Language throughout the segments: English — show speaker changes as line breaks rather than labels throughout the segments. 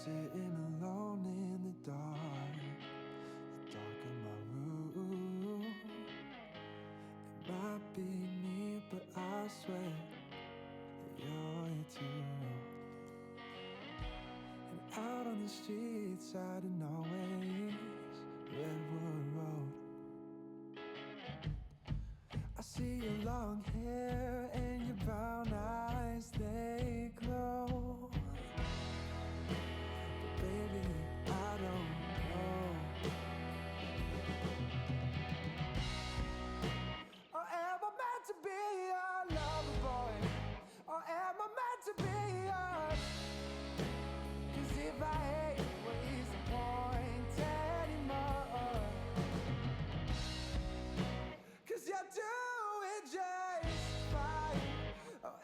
sitting alone in the dark of my room. It might be me, but I swear that you're here too. And out on the streets, I don't always Redwood Road. I see your long hair and your brown eyes, they glow. But baby, I don't know. Or am I meant to be your lover boy? Or am I meant to be yours? 'Cause if I hate, what's the point anymore? 'Cause you're doing just fine. Oh,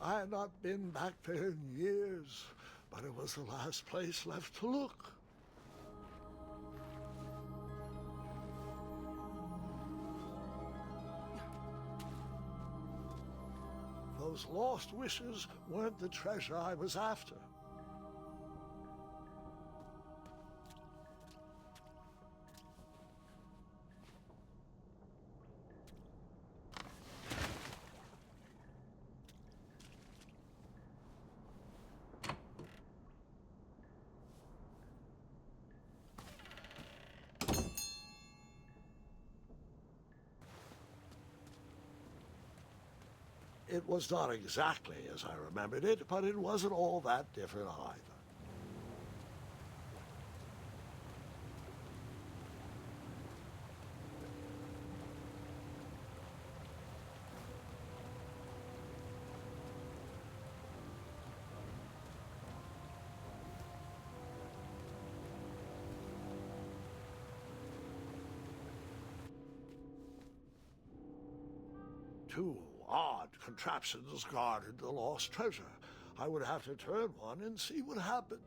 I had not been back there in years, but it was the last place left to look. Those lost wishes weren't the treasure I was after. It was not exactly as I remembered it, but it wasn't all that different either. Two odd contraptions guarded the lost treasure. I would have to turn one and see what happened.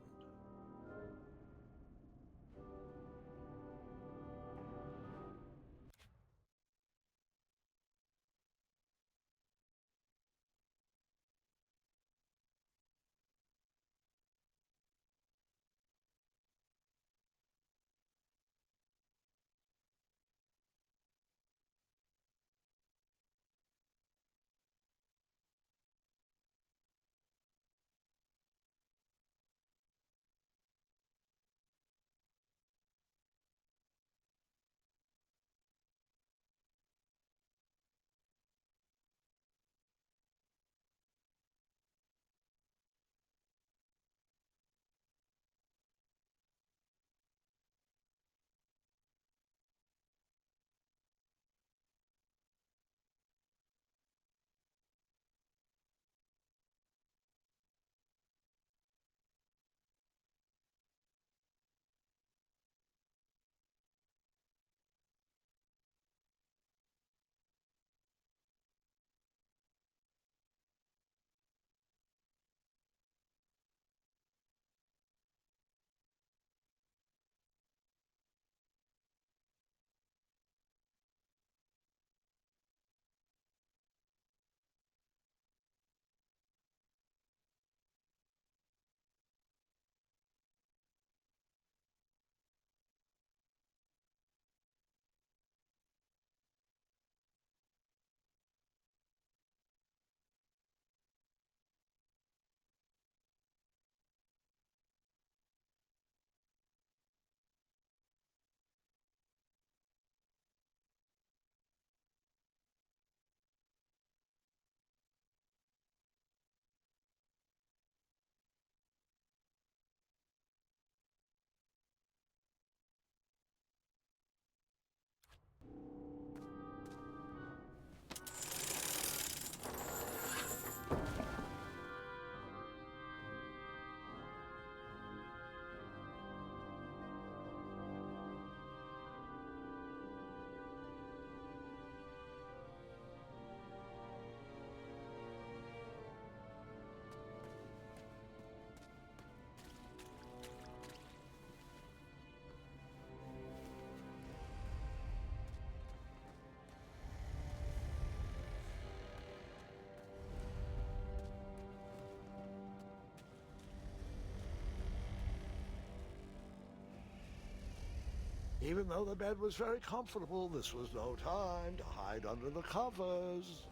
Even though the bed was very comfortable, this was no time to hide under the covers.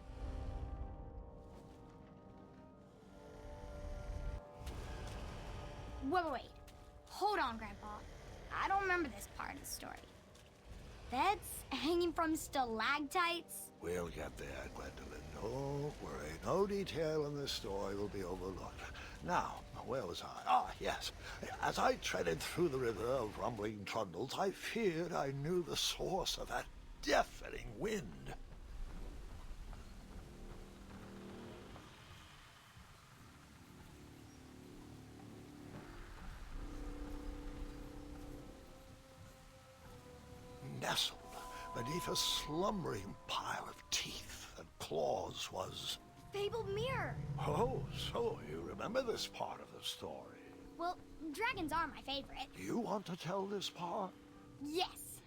Wait. Hold on, Grandpa. I don't remember this part of the story. Beds hanging from stalactites?
We'll get there, Gwendolyn. Don't worry. No detail in this story will be overlooked. Now, where was I? Ah, yes. As I treaded through the river of rumbling trundles, I feared I knew the source of that deafening wind. Nestled beneath a slumbering pile of teeth and claws was
fabled mirror.
Oh, so you remember this part of the story.
Well, dragons are my favorite.
Do you want to tell this part?
Yes.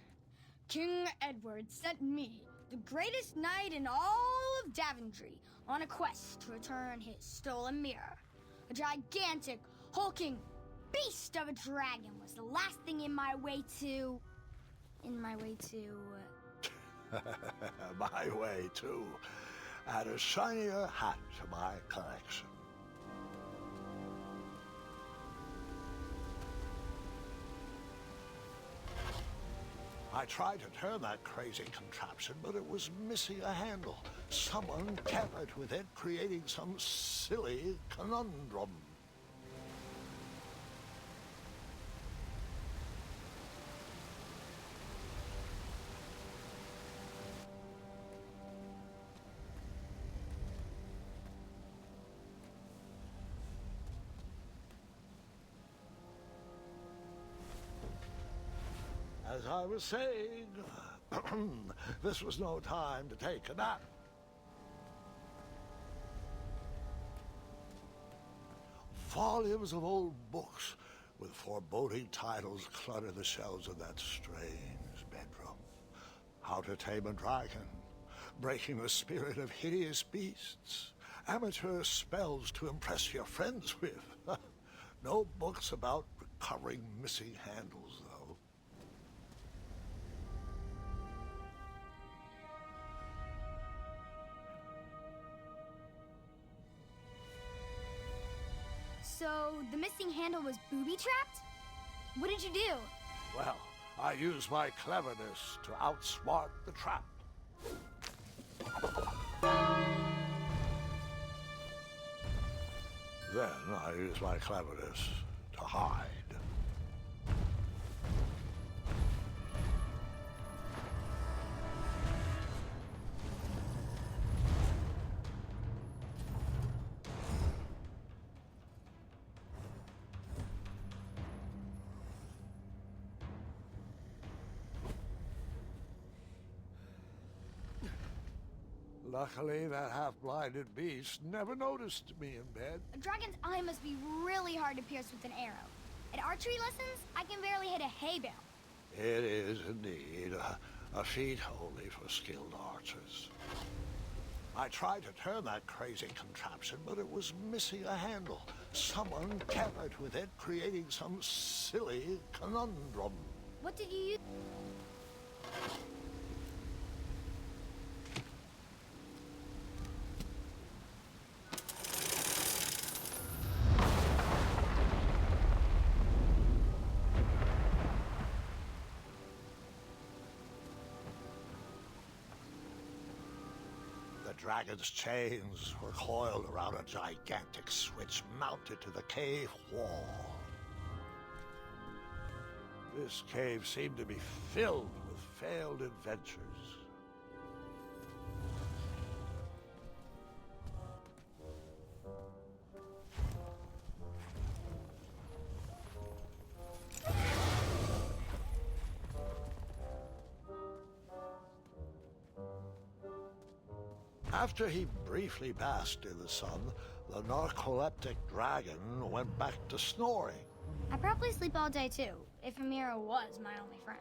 King Edward sent me, the greatest knight in all of Daventry, on a quest to return his stolen mirror. A gigantic, hulking beast of a dragon was the last thing in my way to... My way too.
Add a shinier hat to my collection. I tried to turn that crazy contraption, but it was missing a handle. Someone tampered with it, creating some silly conundrum. As I was saying, this was no time to take a nap. Volumes of old books with foreboding titles clutter the shelves of that strange bedroom. How to Tame a Dragon, Breaking the Spirit of Hideous Beasts, Amateur Spells to Impress Your Friends with. No books about recovering missing handles, though.
So, the missing handle was booby-trapped? What did you do?
Well, I used my cleverness to outsmart the trap. Then I used my cleverness to hide. Luckily, that half-blinded beast never noticed me in bed.
A dragon's eye must be really hard to pierce with an arrow. At archery lessons, I can barely hit a hay bale.
It is indeed a feat only for skilled archers. I tried to turn that crazy contraption, but it was missing a handle. Someone tampered with it, creating some silly conundrum.
What did you use?
The dragon's chains were coiled around a gigantic switch mounted to the cave wall. This cave seemed to be filled with failed adventures. After he briefly basked in the sun, the narcoleptic dragon went back to snoring.
I probably sleep all day too, if Amira was my only friend.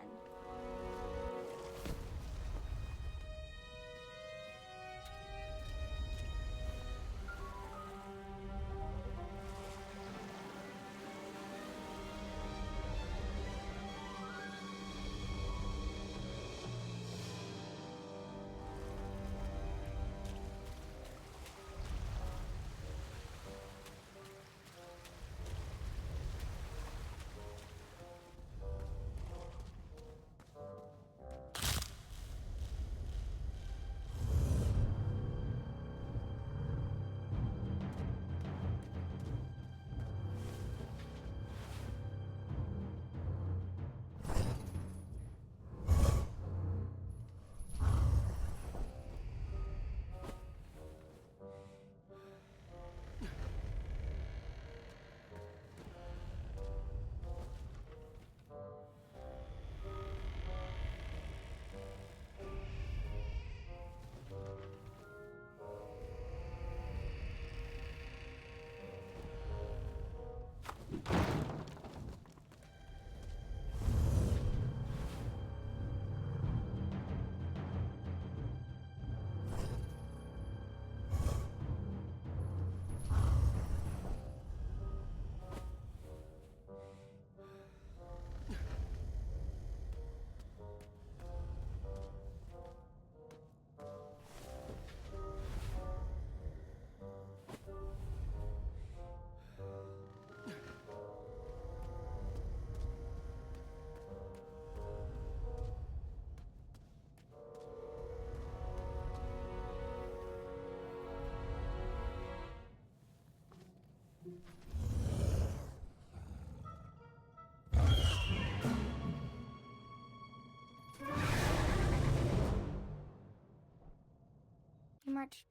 marched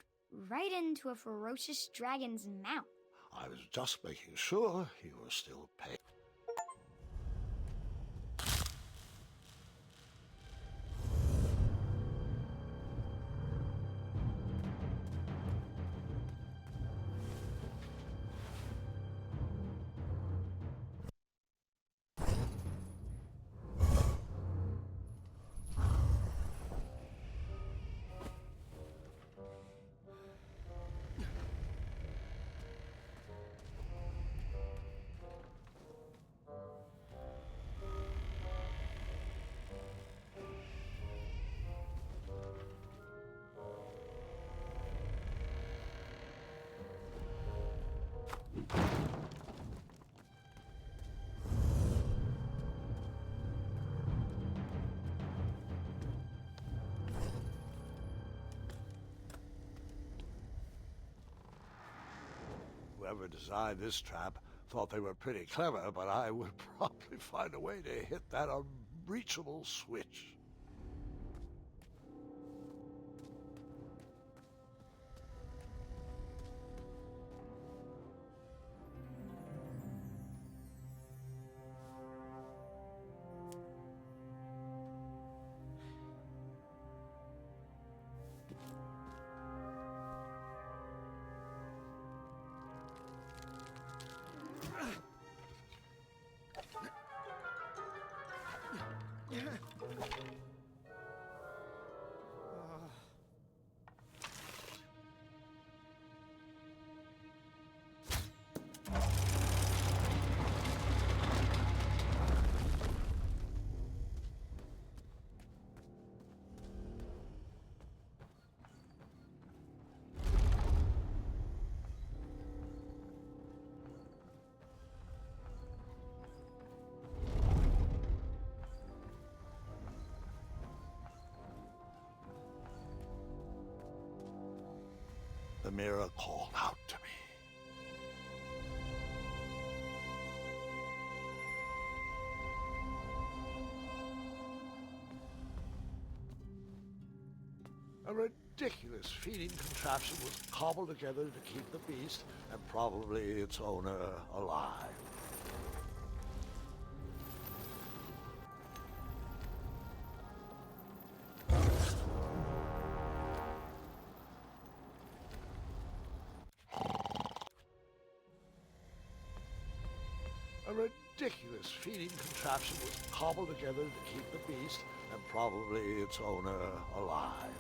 right into a ferocious dragon's mouth.
I was just making sure you were still paying. Whoever designed this trap thought they were pretty clever, but I would probably find a way to hit that unreachable switch. The mirror called out to me. A ridiculous feeding contraption was cobbled together to keep the beast and probably its owner alive. A ridiculous feeding contraption was cobbled together to keep the beast and probably its owner alive.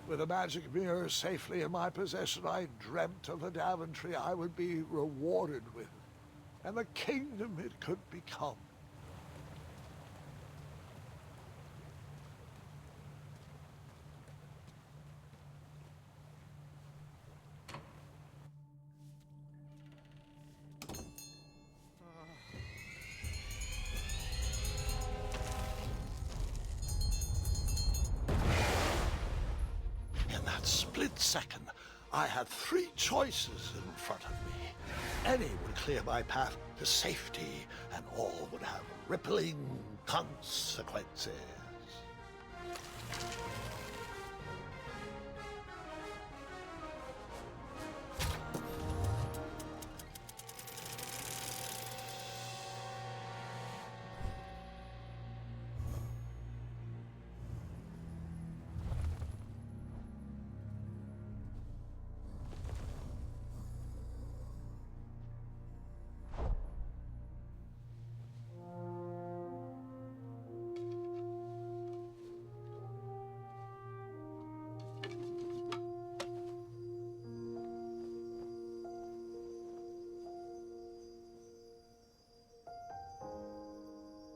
With a magic mirror safely in my possession, I dreamt of the Daventry I would be rewarded with, and the kingdom it could become. In that split second, I had three choices in front of me. Any would clear my path to safety, and all would have rippling consequences.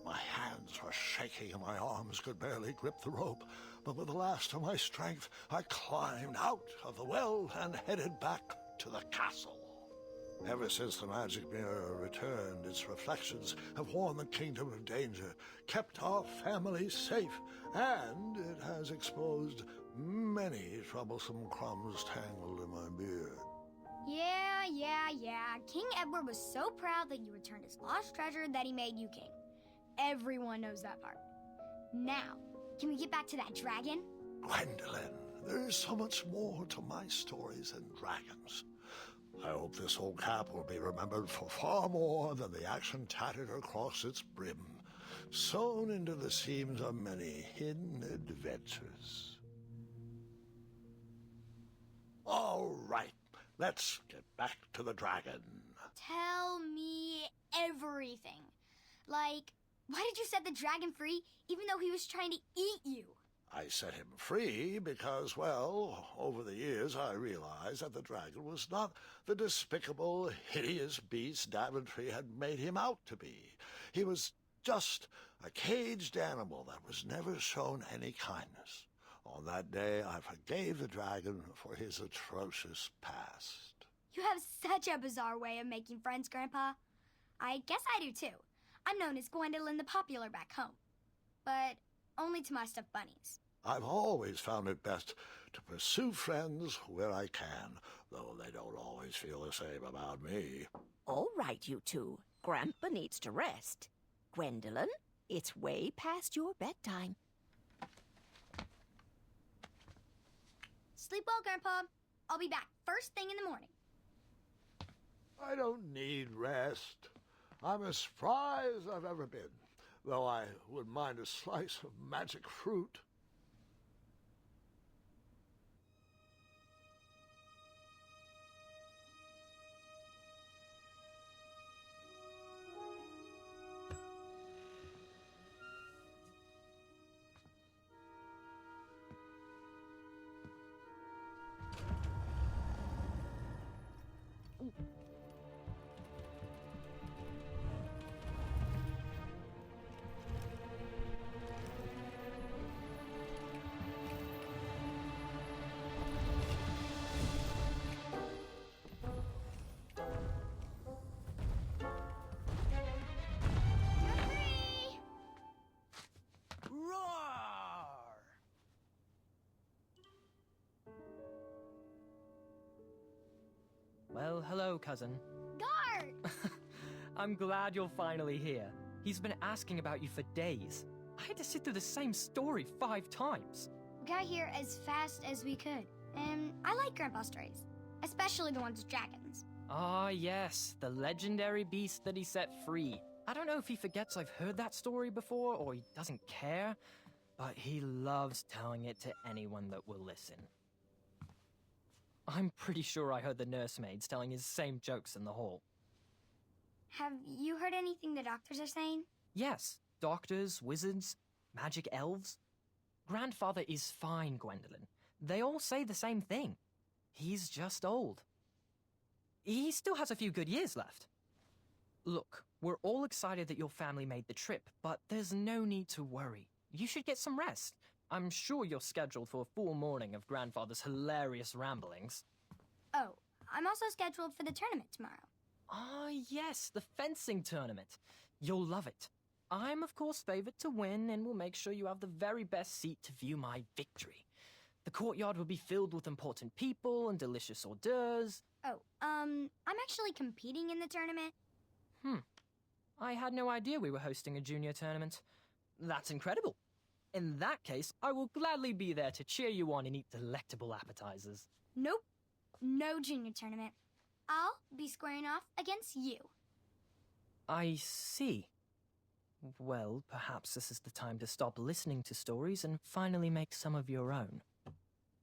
My hands were shaking and my arms could barely grip the rope, but with the last of my strength, I climbed out of the well and headed back to the castle. Ever since the magic mirror returned, its reflections have warned the kingdom of danger, kept our family safe, and it has exposed many troublesome crumbs tangled in my beard.
Yeah. King Edward was so proud that you returned his lost treasure that he made you king. Everyone knows that part. Now, can we get back to that dragon?
Gwendolyn, there is so much more to my stories than dragons. I hope this old cap will be remembered for far more than the action tattered across its brim, sewn into the seams of many hidden adventures. All right, let's get back to the dragon.
Tell me everything. Like, why did you set the dragon free even though he was trying to eat you?
I set him free because, well, over the years I realized that the dragon was not the despicable, hideous beast Daventry had made him out to be. He was just a caged animal that was never shown any kindness. On that day, I forgave the dragon for his atrocious past.
You have such a bizarre way of making friends, Grandpa. I guess I do too. I'm known as Gwendolyn the Popular back home, but only to my stuffed bunnies.
I've always found it best to pursue friends where I can, though they don't always feel the same about me.
All right, you two. Grandpa needs to rest. Gwendolyn, it's way past your bedtime.
Sleep well, Grandpa. I'll be back first thing in the morning.
I don't need rest. I'm as spry as I've ever been, though I wouldn't mind a slice of magic fruit.
Well, hello, cousin.
Guard!
I'm glad you're finally here. He's been asking about you for days. I had to sit through the same story 5 times.
We got here as fast as we could, and I like Grandpa's stories, especially the ones with dragons.
Ah, yes, the legendary beast that he set free. I don't know if he forgets I've heard that story before or he doesn't care, but he loves telling it to anyone that will listen. I'm pretty sure I heard the nursemaids telling his same jokes in the hall.
Have you heard anything the doctors are saying?
Yes, doctors, wizards, magic elves. Grandfather is fine, Gwendolyn. They all say the same thing. He's just old. He still has a few good years left. Look, we're all excited that your family made the trip, but there's no need to worry. You should get some rest. I'm sure you're scheduled for a full morning of Grandfather's hilarious ramblings.
Oh, I'm also scheduled for the tournament tomorrow.
Ah, yes, the fencing tournament. You'll love it. I'm, of course, favored to win and will make sure you have the very best seat to view my victory. The courtyard will be filled with important people and delicious hors d'oeuvres.
Oh, I'm actually competing in the tournament.
I had no idea we were hosting a junior tournament. That's incredible. In that case, I will gladly be there to cheer you on and eat delectable appetizers.
Nope, no junior tournament. I'll be squaring off against you.
I see. Well, perhaps this is the time to stop listening to stories and finally make some of your own.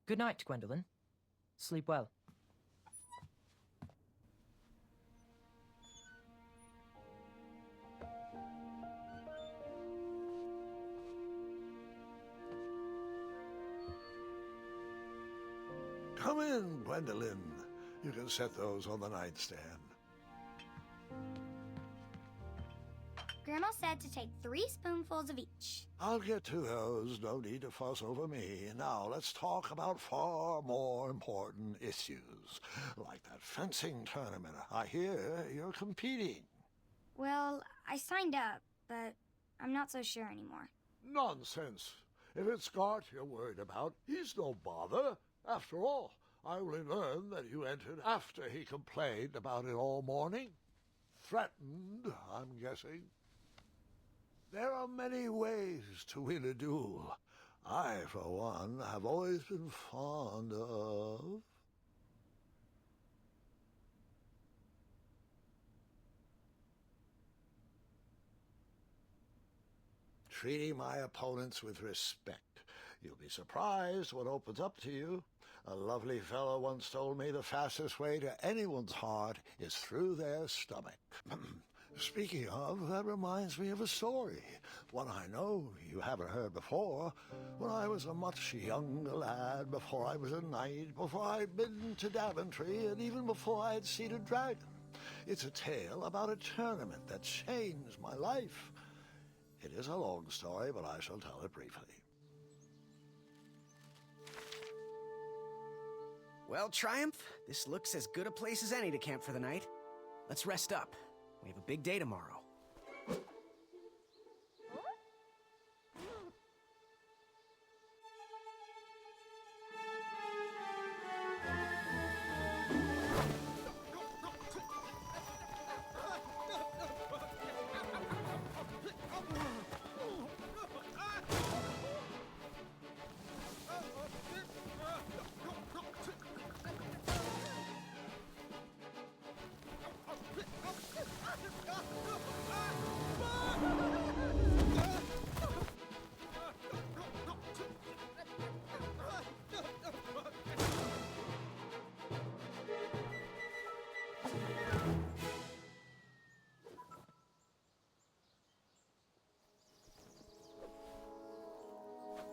Good night, Gwendolyn. Sleep well.
Come in, Gwendolyn. You can set those on the nightstand.
Grandma said to take 3 spoonfuls of each.
I'll get to those. No need to fuss over me. Now, let's talk about far more important issues, like that fencing tournament. I hear you're competing.
Well, I signed up, but I'm not so sure anymore.
Nonsense. If it's Scott you're worried about, he's no bother. After all, I only learned that you entered after he complained about it all morning. Threatened, I'm guessing. There are many ways to win a duel. I, for one, have always been fond of... treating my opponents with respect. You'll be surprised what opens up to you. A lovely fellow once told me the fastest way to anyone's heart is through their stomach. Speaking of, that reminds me of a story, one I know you haven't heard before. When I was a much younger lad, before I was a knight, before I'd been to Daventry, and even before I had seen a dragon. It's a tale about a tournament that changed my life. It is a long story, but I shall tell it briefly.
Well, Triumph, this looks as good a place as any to camp for the night. Let's rest up. We have a big day tomorrow.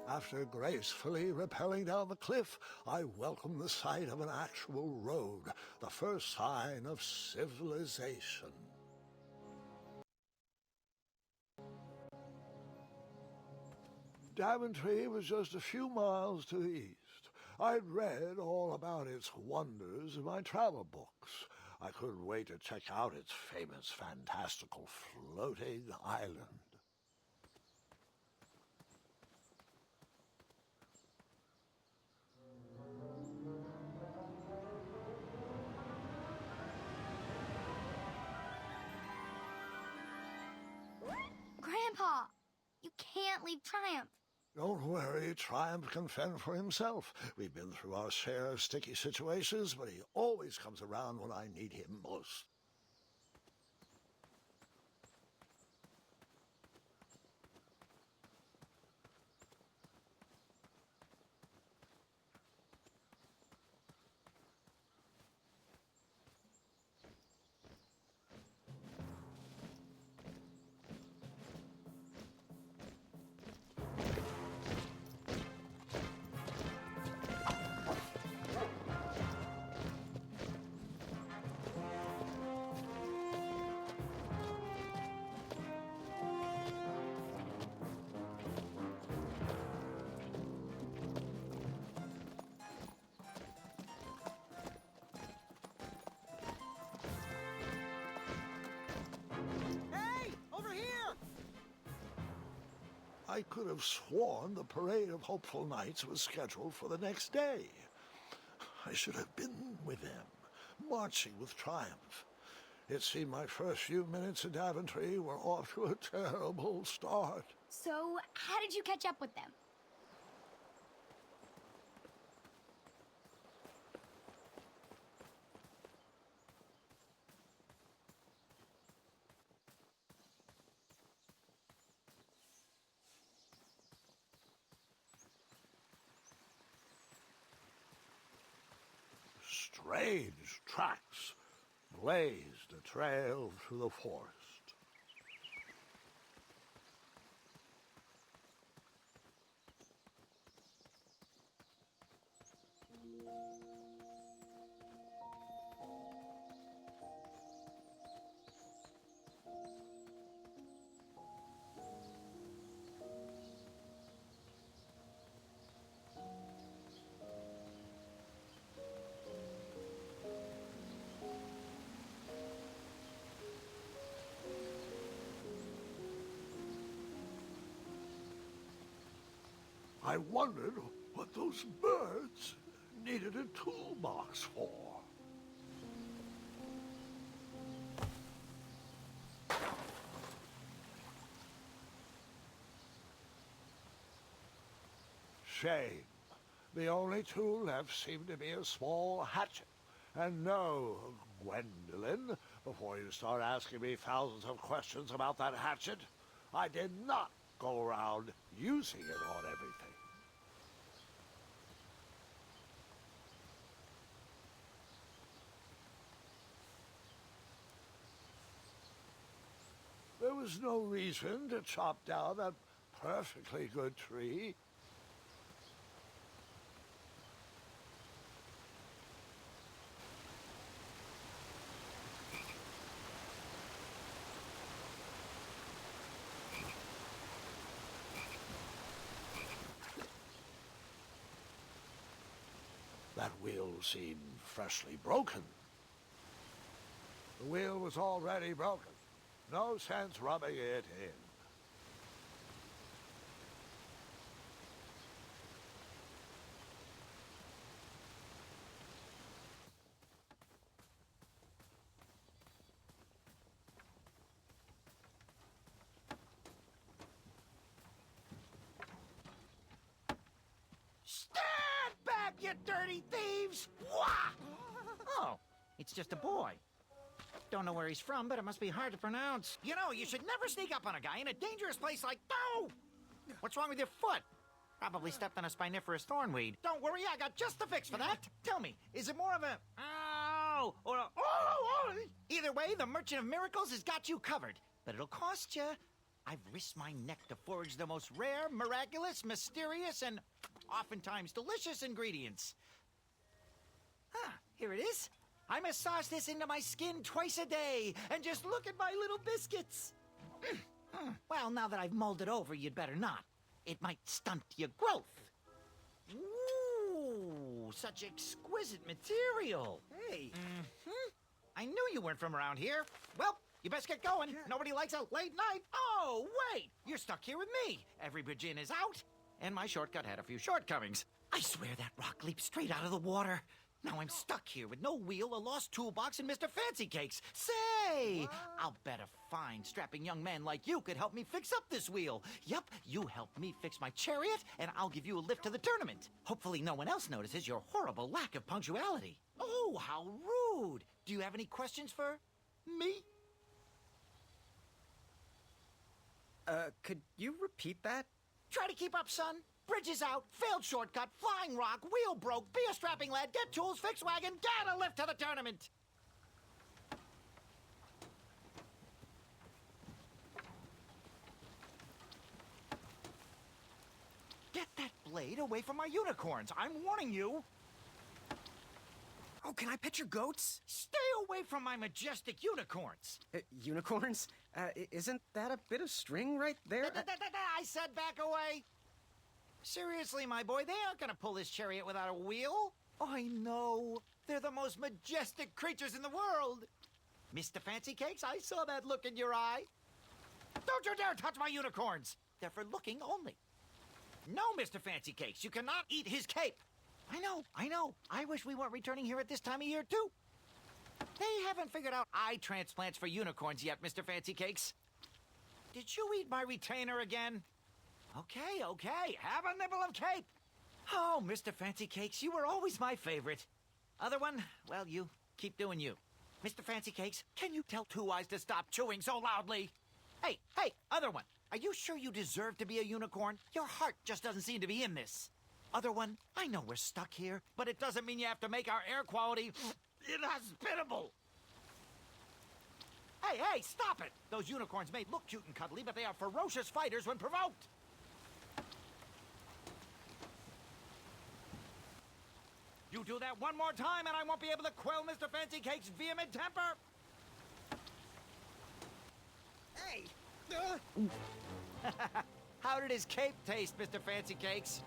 After gracefully rappelling down the cliff, I welcomed the sight of an actual road, the first sign of civilization. Daventry was just a few miles to the east. I'd read all about its wonders in my travel books. I couldn't wait to check out its famous, fantastical floating island.
Grandpa, you can't leave Triumph.
Don't worry, Triumph can fend for himself. We've been through our share of sticky situations, but he always comes around when I need him most. I could have sworn the parade of hopeful knights was scheduled for the next day. I should have been with them, marching with triumph. It seemed my first few minutes in Daventry were off to a terrible start.
So, how did you catch up with them?
Strange tracks blazed a trail through the forest. I wondered what those birds needed a toolbox for. Shame. The only tool left seemed to be a small hatchet. And no, Gwendolyn, before you start asking me thousands of questions about that hatchet, I did not go around using it on everything. There was no reason to chop down that perfectly good tree. That wheel seemed freshly broken. The wheel was already broken. No sense rubbing it in.
Stand back, you dirty thieves! Wah! Oh, it's just a boy. Don't know where he's from, but it must be hard to pronounce. You know, you should never sneak up on a guy in a dangerous place like... No! What's wrong with your foot? Probably stepped on a spiniferous thornweed. Don't worry, I got just the fix for that. Tell me, is it more of a... Ow! Or a... Oh! Either way, the Merchant of Miracles has got you covered. But it'll cost you. I've risked my neck to forage the most rare, miraculous, mysterious, and oftentimes delicious ingredients. Here it is. I massage this into my skin twice a day, and just look at my little biscuits. Well, now that I've mulled it over, you'd better not. It might stunt your growth. Ooh, such exquisite material.
Hey.
I knew you weren't from around here. Well, you best get going. Nobody likes a late night. Oh, wait, you're stuck here with me. Every bridge in is out, and my shortcut had a few shortcomings. I swear that rock leaped straight out of the water. Now I'm stuck here with no wheel, a lost toolbox, and Mr. Fancy Cakes. Say, I'll bet a fine, strapping young man like you could help me fix up this wheel. Yup, you help me fix my chariot, and I'll give you a lift to the tournament. Hopefully no one else notices your horrible lack of punctuality. Oh, how rude. Do you have any questions for me?
Could you repeat that?
Try to keep up, son. Bridge is out, failed shortcut, flying rock, wheel broke, be a strapping lad, get tools, fix wagon, get a lift to the tournament. Get that blade away from my unicorns. I'm warning you.
Oh, can I pet your goats?
Stay away from my majestic unicorns.
Unicorns? Isn't that a bit of string right there?
I said back away. Seriously, my boy, they aren't gonna pull this chariot without a wheel. I know. They're the most majestic creatures in the world. Mr. Fancy Cakes, I saw that look in your eye. Don't you dare touch my unicorns. They're for looking only. No, Mr. Fancy Cakes, you cannot eat his cape. I know. I wish we weren't returning here at this time of year, too. They haven't figured out eye transplants for unicorns yet, Mr. Fancy Cakes. Did you eat my retainer again? Okay. Have a nibble of cape. Oh, Mr. Fancy Cakes, you were always my favorite. Other one, well, you keep doing you. Mr. Fancy Cakes, can you tell Two Eyes to stop chewing so loudly? Hey, other one, are you sure you deserve to be a unicorn? Your heart just doesn't seem to be in this. Other one, I know we're stuck here, but it doesn't mean you have to make our air quality inhospitable. Hey, stop it! Those unicorns may look cute and cuddly, but they are ferocious fighters when provoked. You do that one more time and I won't be able to quell Mr. Fancy Cake's vehement temper! Hey! How did his cape taste, Mr. Fancy Cakes?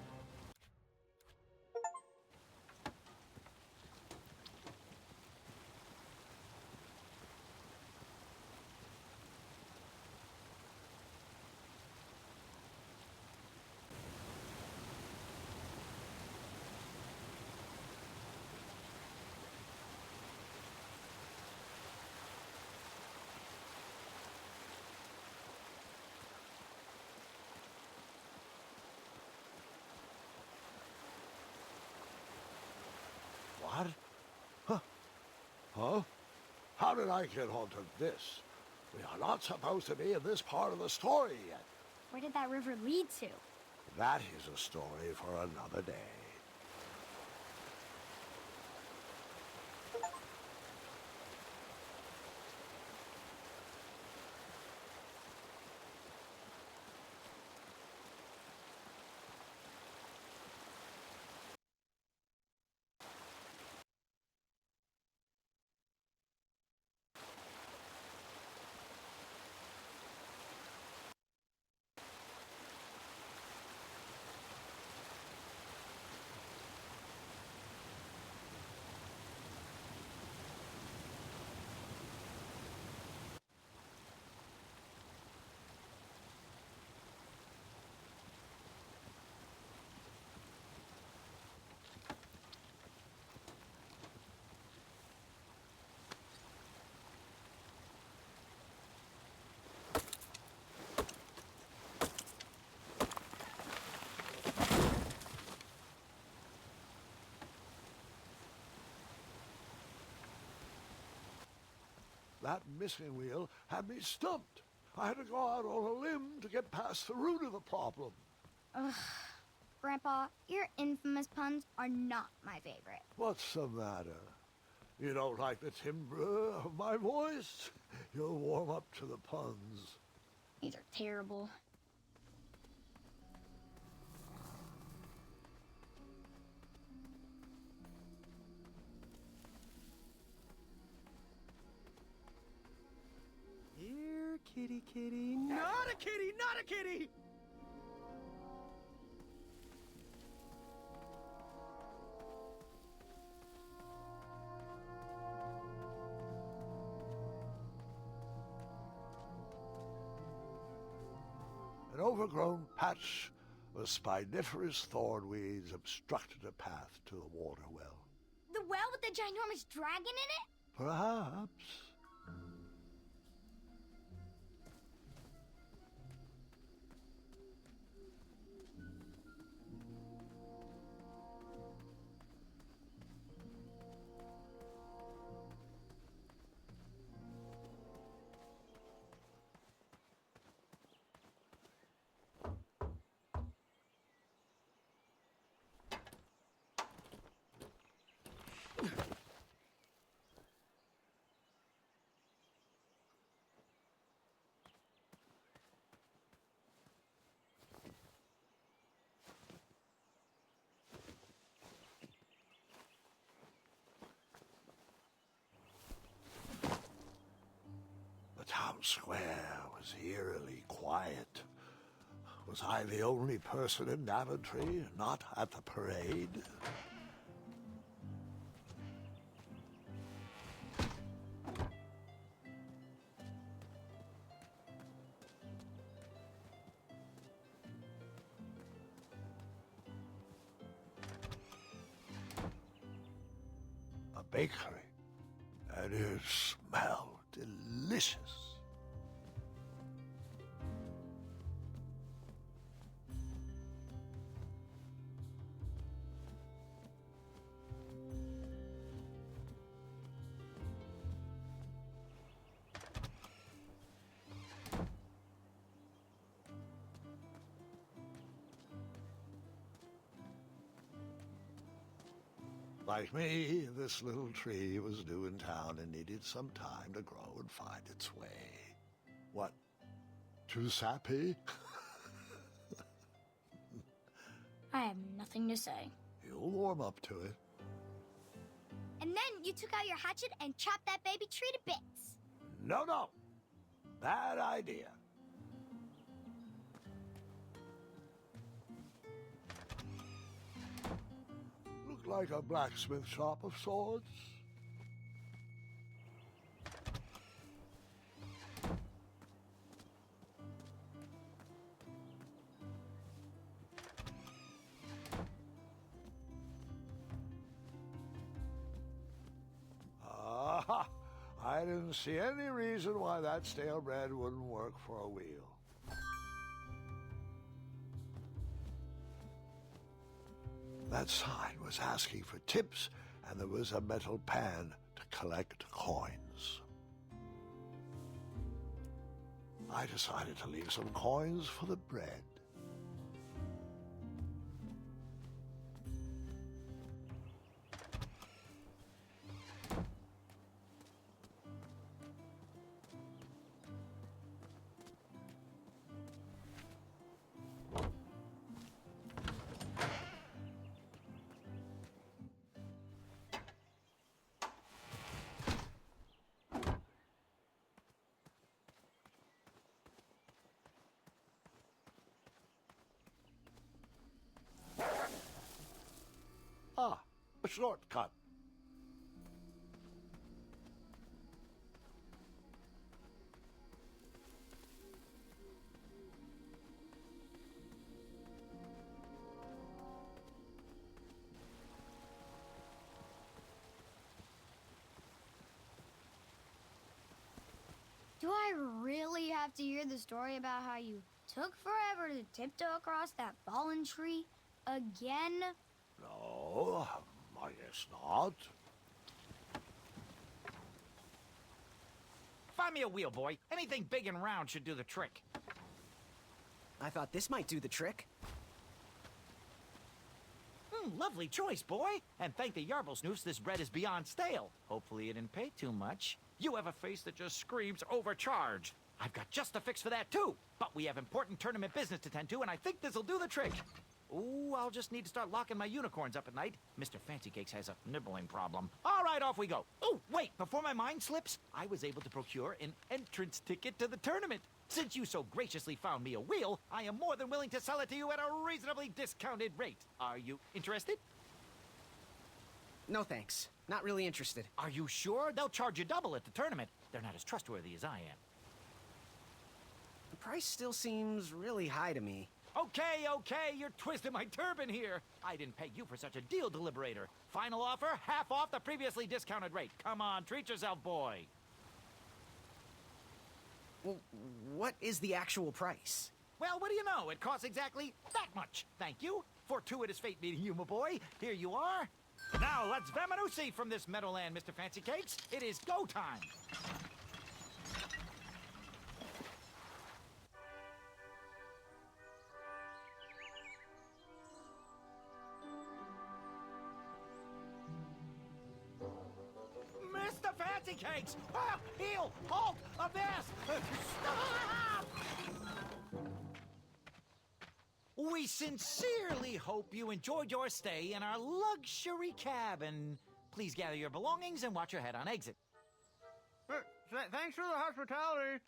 What? Huh? How did I get onto this? We are not supposed to be in this part of the story yet.
Where did that river lead to?
That is a story for another day. That missing wheel had me stumped. I had to go out on a limb to get past the root of the problem.
Ugh. Grandpa, your infamous puns are not my favorite.
What's the matter? You don't like the timbre of my voice? You'll warm up to the puns.
These are terrible.
Here, kitty, kitty. Not a kitty, not a kitty!
An overgrown patch of spiniferous thornweeds obstructed a path to the water well.
The well with the ginormous dragon in it?
Perhaps. The town square was eerily quiet. Was I the only person in Daventry not at the parade? bakery, and it smelled delicious. Like me, this little tree was new in town and needed some time to grow and find its way. What? Too sappy?
I have nothing to say.
You'll warm up to it.
And then you took out your hatchet and chopped that baby tree to bits.
No, no. Bad idea. Looked like a blacksmith shop of sorts. Ah, I didn't see any reason why that stale bread wouldn't work for a wheel. That sign was asking for tips, and there was a metal pan to collect coins. I decided to leave some coins for the bread. Ah, a shortcut.
Do I really have to hear the story about how you took forever to tiptoe across that fallen tree again?
No, I guess not.
Find me a wheel, boy. Anything big and round should do the trick.
I thought this might do the trick.
Lovely choice, boy. And thank the Yarblesnoofs, this bread is beyond stale. Hopefully you didn't pay too much. You have a face that just screams overcharged. I've got just a fix for that, too. But we have important tournament business to tend to, and I think this'll do the trick. Ooh, I'll just need to start locking my unicorns up at night. Mr. Fancy Cakes has a nibbling problem. All right, off we go. Oh, wait, before my mind slips, I was able to procure an entrance ticket to the tournament. Since you so graciously found me a wheel, I am more than willing to sell it to you at a reasonably discounted rate. Are you interested?
No thanks. Not really interested.
Are you sure? They'll charge you double at the tournament. They're not as trustworthy as I am.
The price still seems really high to me.
Okay, you're twisting my turban here. I didn't pay you for such a deal, Deliberator. Final offer, half off the previously discounted rate. Come on, treat yourself, boy.
Well, what is the actual price?
Well, what do you know? It costs exactly that much. Thank you. Fortuitous fate meeting you, my boy. Here you are. Now, let's Vamanusi from this Meadowland, Mr. Fancy Cakes. It is go time. Mr. Fancy Cakes! Ah, heel! Halt! Avast! Stop! We sincerely hope you enjoyed your stay in our luxury cabin. Please gather your belongings and watch your head on exit.
Thanks for the hospitality.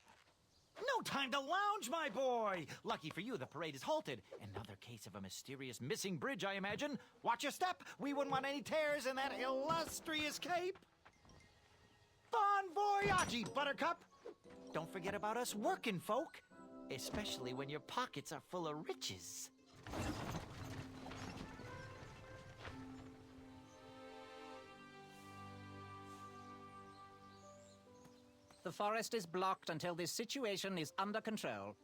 No time to lounge, my boy! Lucky for you, the parade is halted. Another case of a mysterious missing bridge, I imagine. Watch your step. We wouldn't want any tears in that illustrious cape. Bon voyage, Buttercup! Don't forget about us working folk, especially when your pockets are full of riches. The forest is blocked until this situation is under control.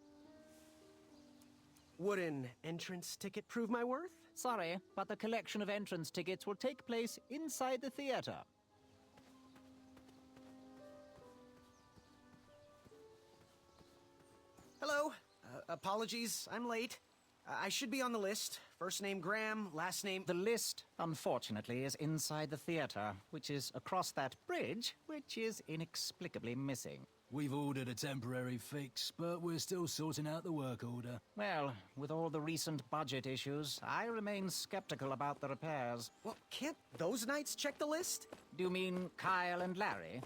Would an entrance ticket prove my worth?
Sorry, but the collection of entrance tickets will take place inside the theater.
Hello. Apologies, I'm late. I should be on the list. First name Graham, last name...
The list, unfortunately, is inside the theater, which is across that bridge, which is inexplicably missing.
We've ordered a temporary fix, but we're still sorting out the work order.
Well, with all the recent budget issues, I remain skeptical about the repairs.
Well, can't those knights check the list?
Do you mean Kyle and Larry?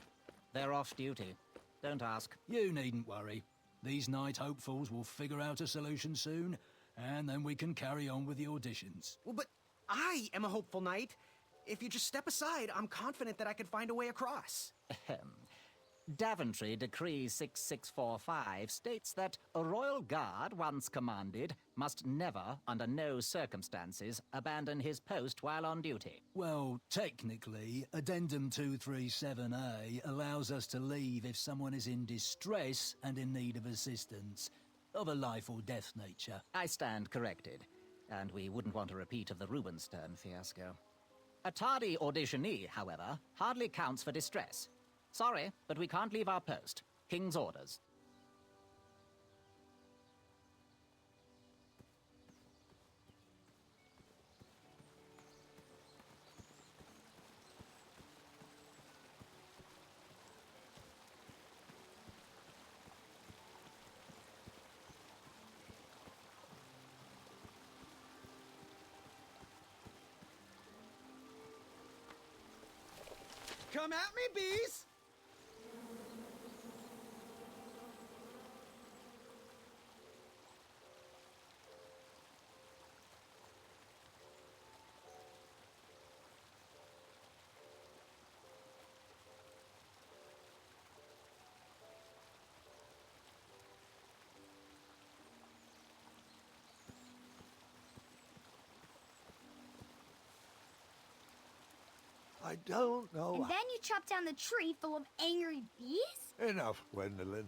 They're off duty. Don't ask.
You needn't worry. These night hopefuls will figure out a solution soon, and then we can carry on with the auditions.
Well, but I am a hopeful knight. If you just step aside, I'm confident that I could find a way across.
Daventry Decree 6645 states that a royal guard, once commanded, must never, under no circumstances, abandon his post while on duty.
Well, technically, Addendum 237A allows us to leave if someone is in distress and in need of assistance, of a life or death nature.
I stand corrected, and we wouldn't want a repeat of the Rubenstern fiasco. A tardy auditionee, however, hardly counts for distress. Sorry, but we can't leave our post. King's orders.
Come at me, bees!
I don't know.
And then you chop down the tree full of angry bees?
Enough, Gwendolyn.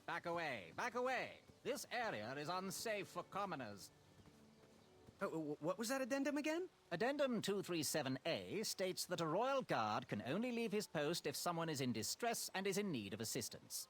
Back away, back away. This area is unsafe for commoners.
Oh, what was that addendum again?
Addendum 237A states that a royal guard can only leave his post if someone is in distress and is in need of assistance.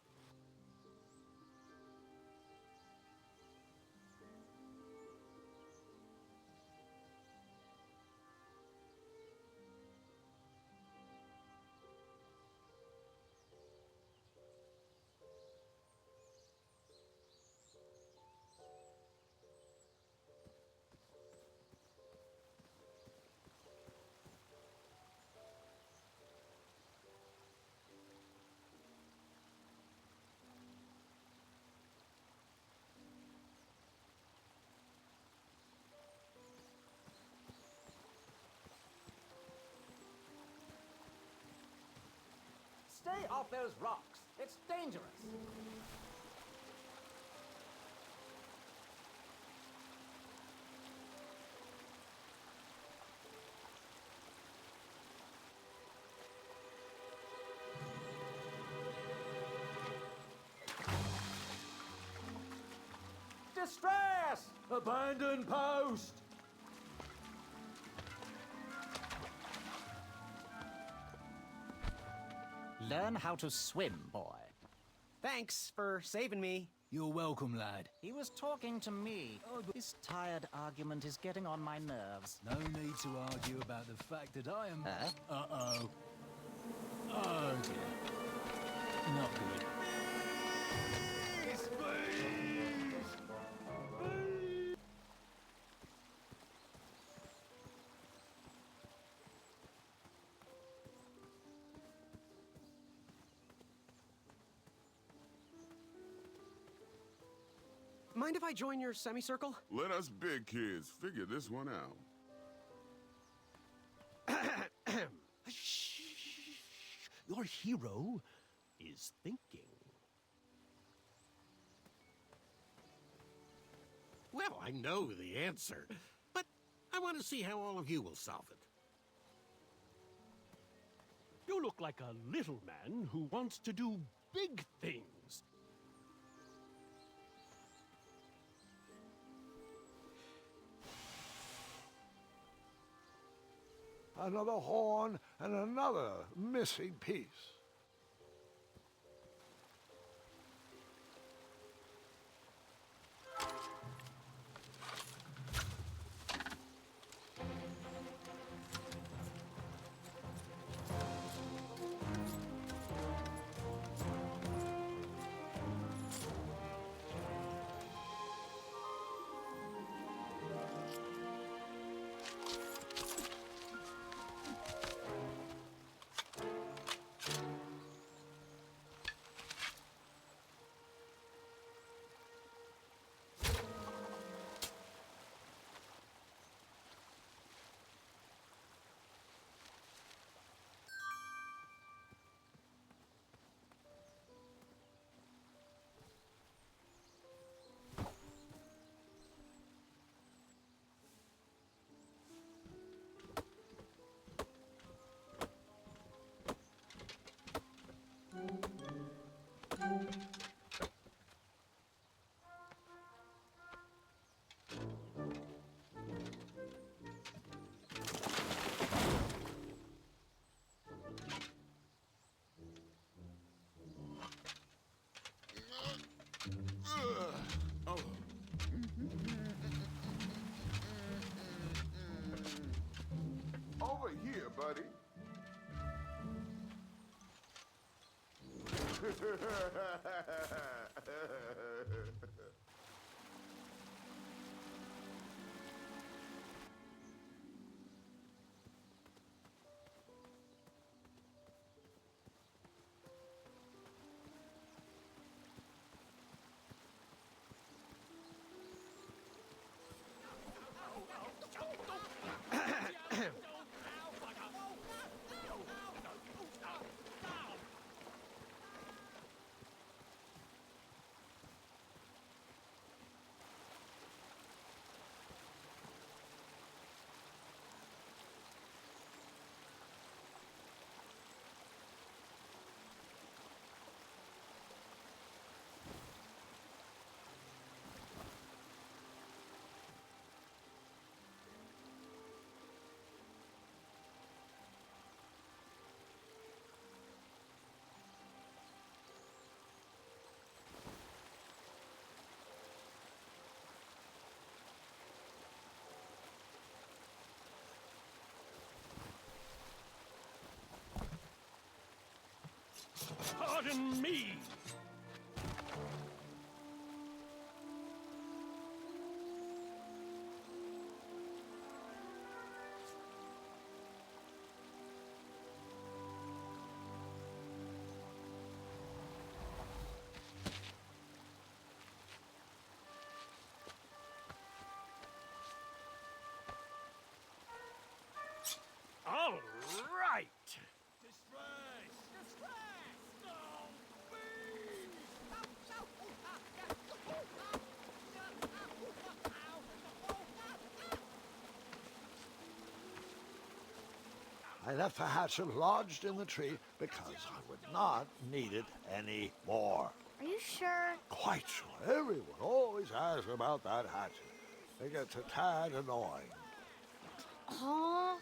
Stay off those rocks. It's dangerous. Distress!
Abandon post!
Learn how to swim, boy.
Thanks for saving me.
You're welcome, lad.
He was talking to me. This tired argument is getting on my nerves.
No need to argue about the fact that I am...
Huh?
Uh-oh. Oh, dear. Not good.
Mind if I join your semicircle?
Let us big kids figure this one out.
Your hero is thinking. Well, I know the answer, but I want to see how all of you will solve it. You look like a little man who wants to do big things.
Another horn and another missing piece.
Over here, buddy.
Pardon me! All right!
I left the hatchet lodged in the tree because I would not need it anymore.
Are you sure?
Quite sure. Everyone always asks about that hatchet. It gets a tad annoying.
Huh?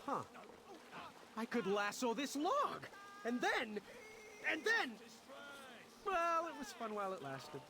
Huh. I could lasso this log, and then... Well, it was fun while it lasted.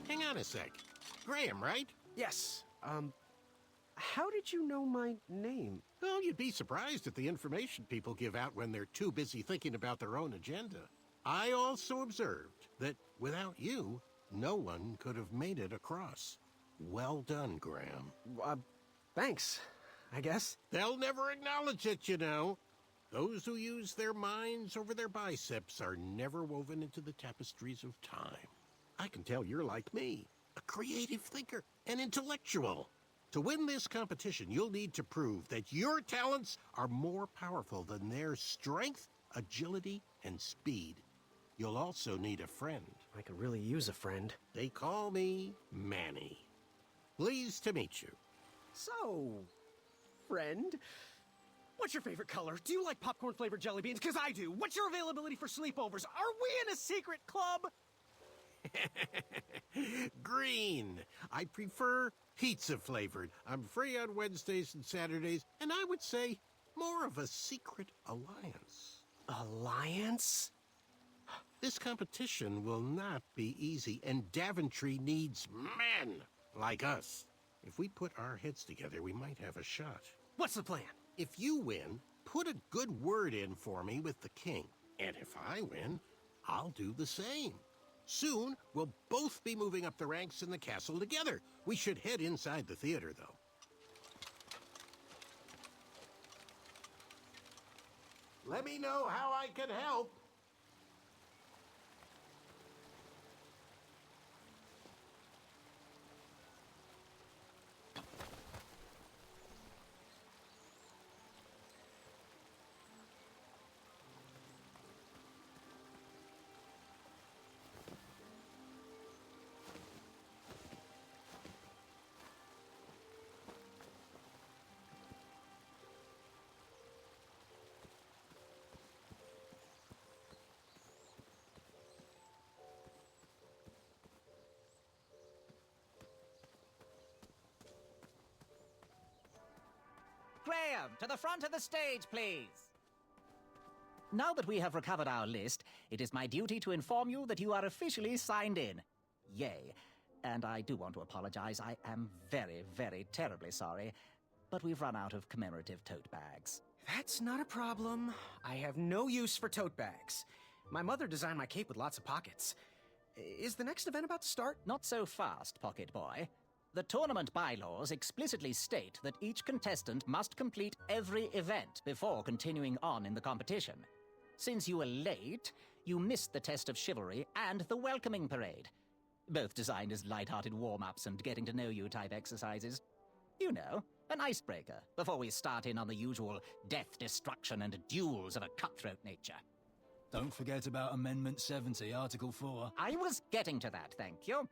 Hang on a sec. Graham, right?
Yes. How did you know my name?
Well, you'd be surprised at the information people give out when they're too busy thinking about their own agenda. I also observed that without you, no one could have made it across. Well done, Graham.
Thanks, I guess.
They'll never acknowledge it, you know. Those who use their minds over their biceps are never woven into the tapestries of time. I can tell you're like me, a creative thinker, an intellectual. To win this competition, you'll need to prove that your talents are more powerful than their strength, agility, and speed. You'll also need a friend.
I could really use a friend.
They call me Manny. Pleased to meet you.
So, friend, what's your favorite color? Do you like popcorn-flavored jelly beans? Because I do. What's your availability for sleepovers? Are we in a secret club?
Green. I prefer pizza-flavored. I'm free on Wednesdays and Saturdays, and I would say more of a secret alliance.
Alliance?
This competition will not be easy, and Daventry needs men like us. If we put our heads together, we might have a shot.
What's the plan?
If you win, put a good word in for me with the king. And if I win, I'll do the same. Soon, we'll both be moving up the ranks in the castle together. We should head inside the theater, though. Let me know how I can help.
Graham, to the front of the stage, please. Now that we have recovered our list, it is my duty to inform you that you are officially signed in. Yay. And I do want to apologize. I am very, very terribly sorry. But we've run out of commemorative tote bags.
That's not a problem. I have no use for tote bags. My mother designed my cape with lots of pockets. Is the next event about to start?
Not so fast, Pocket Boy. The tournament bylaws explicitly state that each contestant must complete every event before continuing on in the competition. Since you were late, you missed the test of chivalry and the welcoming parade. Both designed as light-hearted warm-ups and getting-to-know-you type exercises. You know, an icebreaker before we start in on the usual death, destruction, and duels of a cutthroat nature.
Don't forget about Amendment 70, Article 4.
I was getting to that, thank you.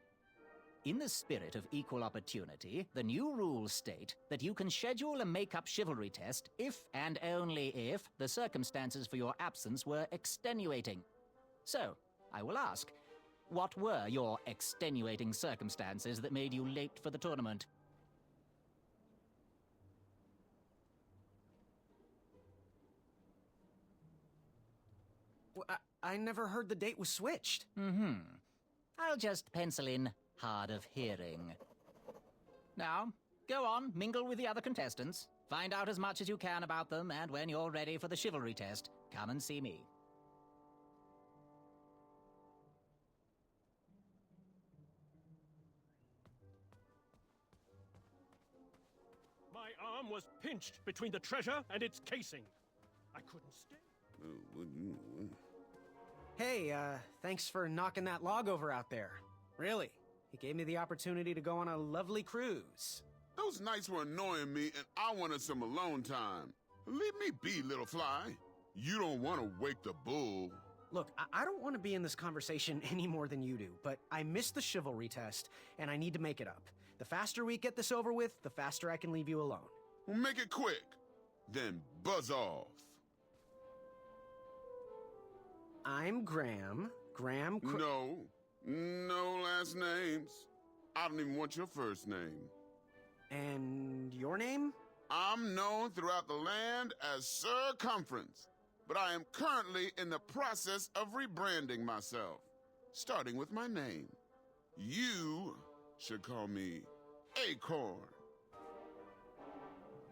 In the spirit of equal opportunity, the new rules state that you can schedule a make-up chivalry test if and only if the circumstances for your absence were extenuating. So, I will ask, what were your extenuating circumstances that made you late for the tournament?
Well, I never heard the date was switched.
I'll just pencil in hard of hearing. Now, go on, mingle with the other contestants. Find out as much as you can about them, and when you're ready for the chivalry test, come and see me.
My arm was pinched between the treasure and its casing. I couldn't stay.
Hey, thanks for knocking that log over out there. Really. It gave me the opportunity to go on a lovely cruise.
Those nights were annoying me, and I wanted some alone time. Leave me be, little fly. You don't want to wake the bull.
Look, I don't want to be in this conversation any more than you do, but I missed the chivalry test, and I need to make it up. The faster we get this over with, the faster I can leave you alone.
Well, make it quick. Then buzz off.
I'm Graham.
No last names. I don't even want your first name.
And your name?
I'm known throughout the land as Circumference, but I am currently in the process of rebranding myself, starting with my name. You should call me Acorn.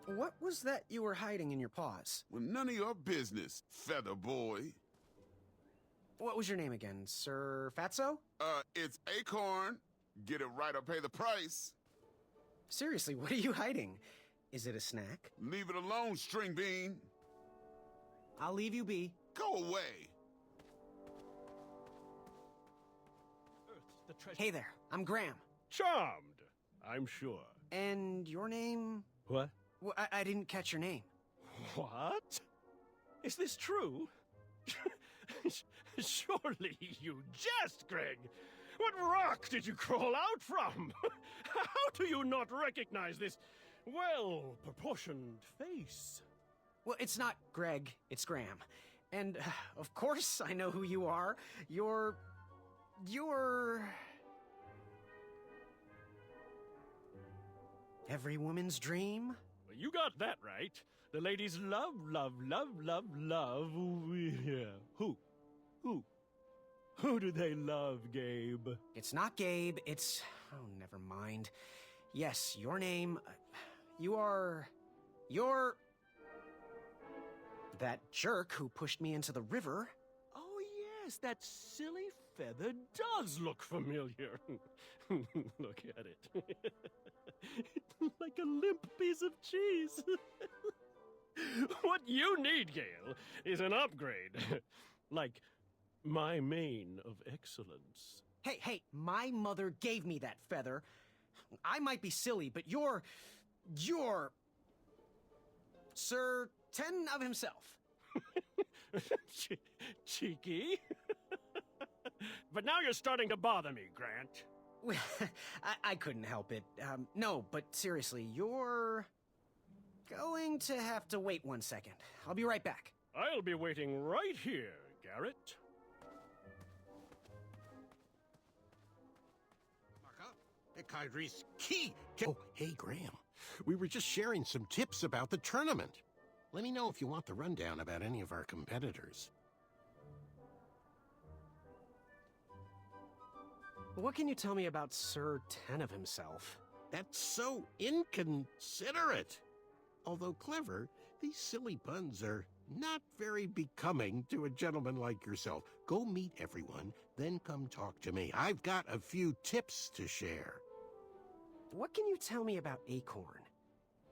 What was that you were hiding in your paws?
Well, none of your business, feather boy.
What was your name again, Sir Fatso?
It's Acorn. Get it right or pay the price.
Seriously, what are you hiding? Is it a snack?
Leave it alone, string bean.
I'll leave you be.
Go away.
Earth's the treasure.
Hey there, I'm Graham.
Charmed, I'm sure.
And your name?
What?
Well, I didn't catch your name.
What? Is this true? Surely you jest, Greg. What rock did you crawl out from? How do you not recognize this well-proportioned face?
Well, it's not Greg, it's Graham. And, of course, I know who you are. You're... every woman's dream?
Well, you got that right. The ladies love, love, love, love, love... Yeah. Who? Who do they love, Gabe?
It's not Gabe, it's... oh, never mind. Yes, your name... you're... that jerk who pushed me into the river.
Oh, yes, that silly feather does look familiar. Look at it. It's like a limp piece of cheese. What you need, Gale, is an upgrade. Like my mane of excellence.
Hey, my mother gave me that feather. I might be silly, but you're Sir Ten of himself.
Cheeky. But now you're starting to bother me, Grant.
I couldn't help it. No, but seriously, you're going to have to wait 1 second. I'll be right back.
I'll be waiting right here, Garrett.
Oh, hey, Graham. We were just sharing some tips about the tournament. Let me know if you want the rundown about any of our competitors.
What can you tell me about Sir Ten of himself?
That's so inconsiderate. Although clever, these silly puns are not very becoming to a gentleman like yourself. Go meet everyone, then come talk to me. I've got a few tips to share.
What can you tell me about Acorn?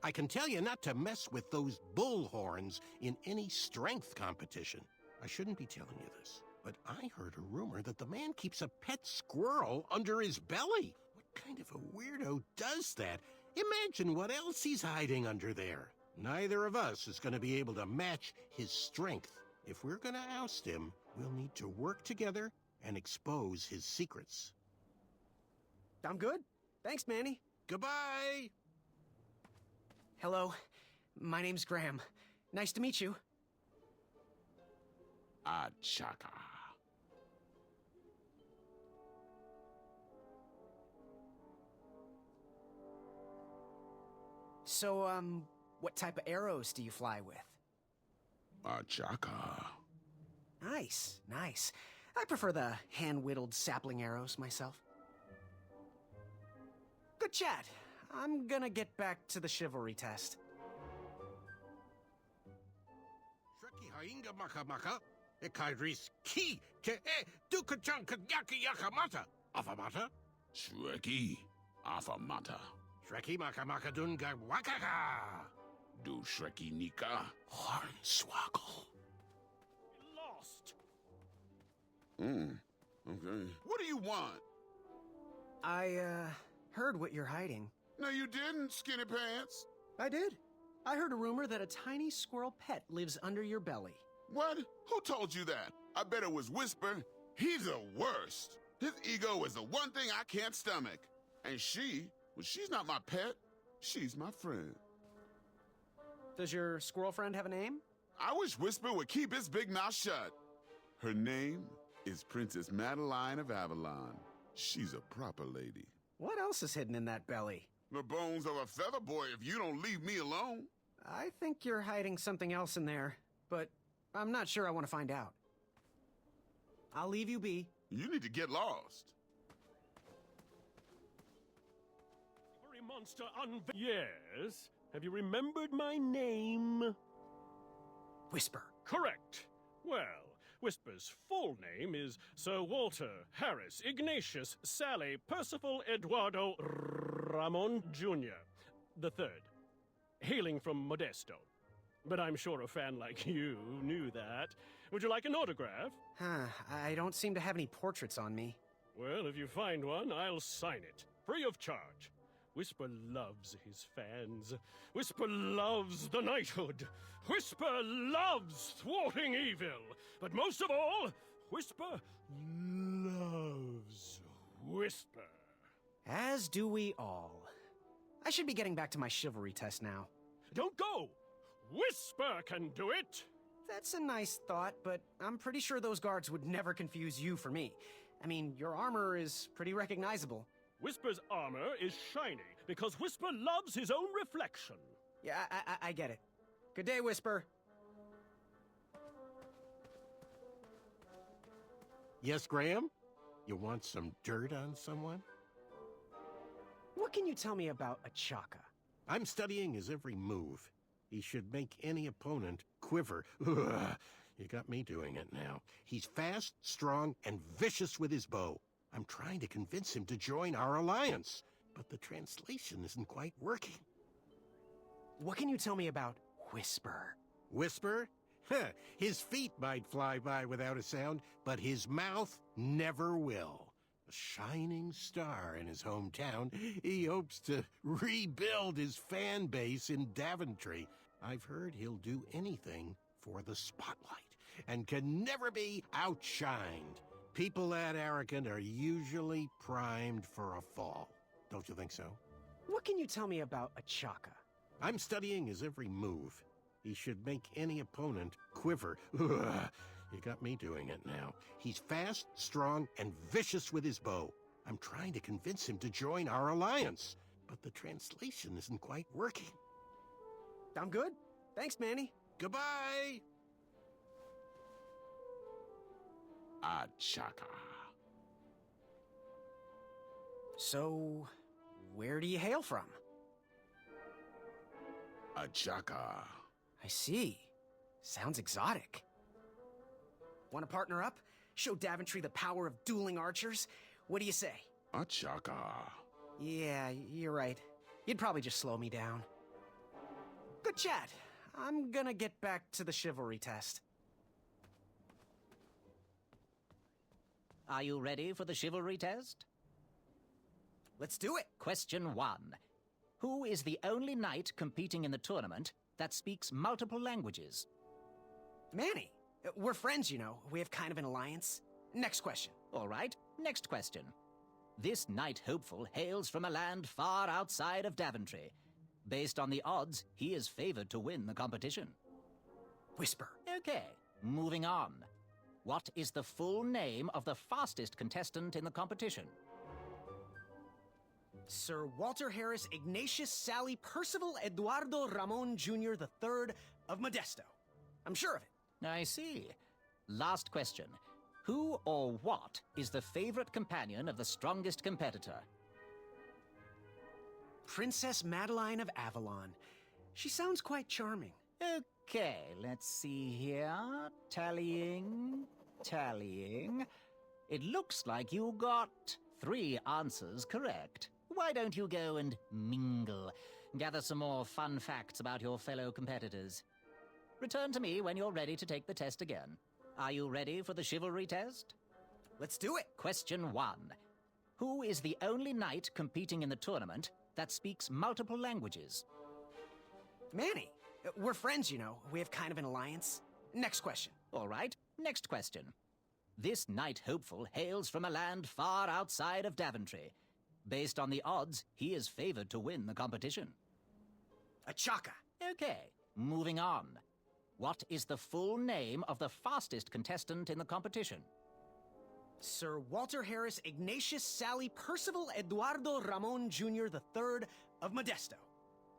I can tell you not to mess with those bullhorns in any strength competition. I shouldn't be telling you this, but I heard a rumor that the man keeps a pet squirrel under his belly. What kind of a weirdo does that? Imagine what else he's hiding under there. Neither of us is going to be able to match his strength. If we're going to oust him, we'll need to work together and expose his secrets.
I'm good. Thanks, Manny.
Goodbye!
Hello, my name's Graham. Nice to meet you.
Achaka.
So, what type of arrows do you fly with?
Achaka.
Nice. I prefer the hand-whittled sapling arrows myself. Good chat. I'm gonna get back to the chivalry test.
Shreki hainga maka maka, ekaidris ki te e dukachan kanyaki yakamata. Afamata?
Shreki. Afamata.
Shreki maka maka dunga wakaka.
Du Shreki Nika.
Hornswoggle.
Lost.
Okay. What do you want?
I, heard what you're hiding.
No, you didn't, skinny pants.
I did. I heard a rumor that a tiny squirrel pet lives under your belly.
What? Who told you that? I bet it was Whisper. He's the worst. His ego is the one thing I can't stomach. And she's not my pet. She's my friend.
Does your squirrel friend have a name?
I wish Whisper would keep his big mouth shut. Her name is Princess Madeline of Avalon. She's a proper lady.
What else is hidden in that belly?
The bones of a feather boy if you don't leave me alone.
I think you're hiding something else in there, but I'm not sure I want to find out. I'll leave you be.
You need to get lost.
monster Yes? Have you remembered my name?
Whisper.
Correct. Well, Whisper's full name is Sir Walter Harris Ignatius Sally Percival Eduardo Ramon Jr. the Third, hailing from Modesto. But I'm sure a fan like you knew that. Would you like an autograph?
I don't seem to have any portraits on me.
Well, if you find one, I'll sign it, free of charge. Whisper loves his fans. Whisper loves the knighthood. Whisper loves thwarting evil. But most of all, Whisper loves Whisper.
As do we all. I should be getting back to my chivalry test now.
Don't go! Whisper can do it!
That's a nice thought, but I'm pretty sure those guards would never confuse you for me. I mean, your armor is pretty recognizable.
Whisper's armor is shiny because Whisper loves his own reflection.
Yeah, I get it. Good day, Whisper.
Yes, Graham? You want some dirt on someone?
What can you tell me about Achaka?
I'm studying his every move. He should make any opponent quiver. Ugh, you got me doing it now. He's fast, strong, and vicious with his bow. I'm trying to convince him to join our alliance, but the translation isn't quite working.
What can you tell me about Whisper?
Whisper? His feet might fly by without a sound, but his mouth never will. A shining star in his hometown, he hopes to rebuild his fan base in Daventry. I've heard he'll do anything for the spotlight, and can never be outshined. People that arrogant are usually primed for a fall. Don't you think so?
What can you tell me about Achaka?
I'm studying his every move. He should make any opponent quiver. Ugh, you got me doing it now. He's fast, strong, and vicious with his bow. I'm trying to convince him to join our alliance, but the translation isn't quite working.
I'm good. Thanks, Manny.
Goodbye!
Achaka.
So, where do you hail from?
Achaka.
I see. Sounds exotic. Want to partner up? Show Daventry the power of dueling archers? What do you say?
Achaka.
Yeah, you're right. You'd probably just slow me down. Good chat. I'm gonna get back to the chivalry test.
Are you ready for the chivalry test?
Let's do it!
Question 1. Who is the only knight competing in the tournament that speaks multiple languages?
Manny. We're friends, you know. We have kind of an alliance. Next question.
All right, next question. This knight hopeful hails from a land far outside of Daventry. Based on the odds, he is favored to win the competition.
Whisper.
Okay, moving on. What is the full name of the fastest contestant in the competition?
Sir Walter Harris Ignatius Sally Percival Eduardo Ramon Jr. the Third of Modesto. I'm sure of it.
I see. Last question. Who or what is the favorite companion of the strongest competitor?
Princess Madeline of Avalon. She sounds quite charming.
Okay, let's see here. Tallying. It looks like you got 3 answers correct. Why don't you go and mingle? Gather some more fun facts about your fellow competitors. Return to me when you're ready to take the test again. Are you ready for the chivalry test?
Let's do it!
Question 1. Who is the only knight competing in the tournament that speaks multiple languages?
Manny. We're friends, you know. We have kind of an alliance. Next question.
All right, next question. This knight hopeful hails from a land far outside of Daventry. Based on the odds, he is favored to win the competition.
Achaka.
Okay, moving on. What is the full name of the fastest contestant in the competition?
Sir Walter Harris Ignatius Sally Percival Eduardo Ramon Jr. the Third of Modesto.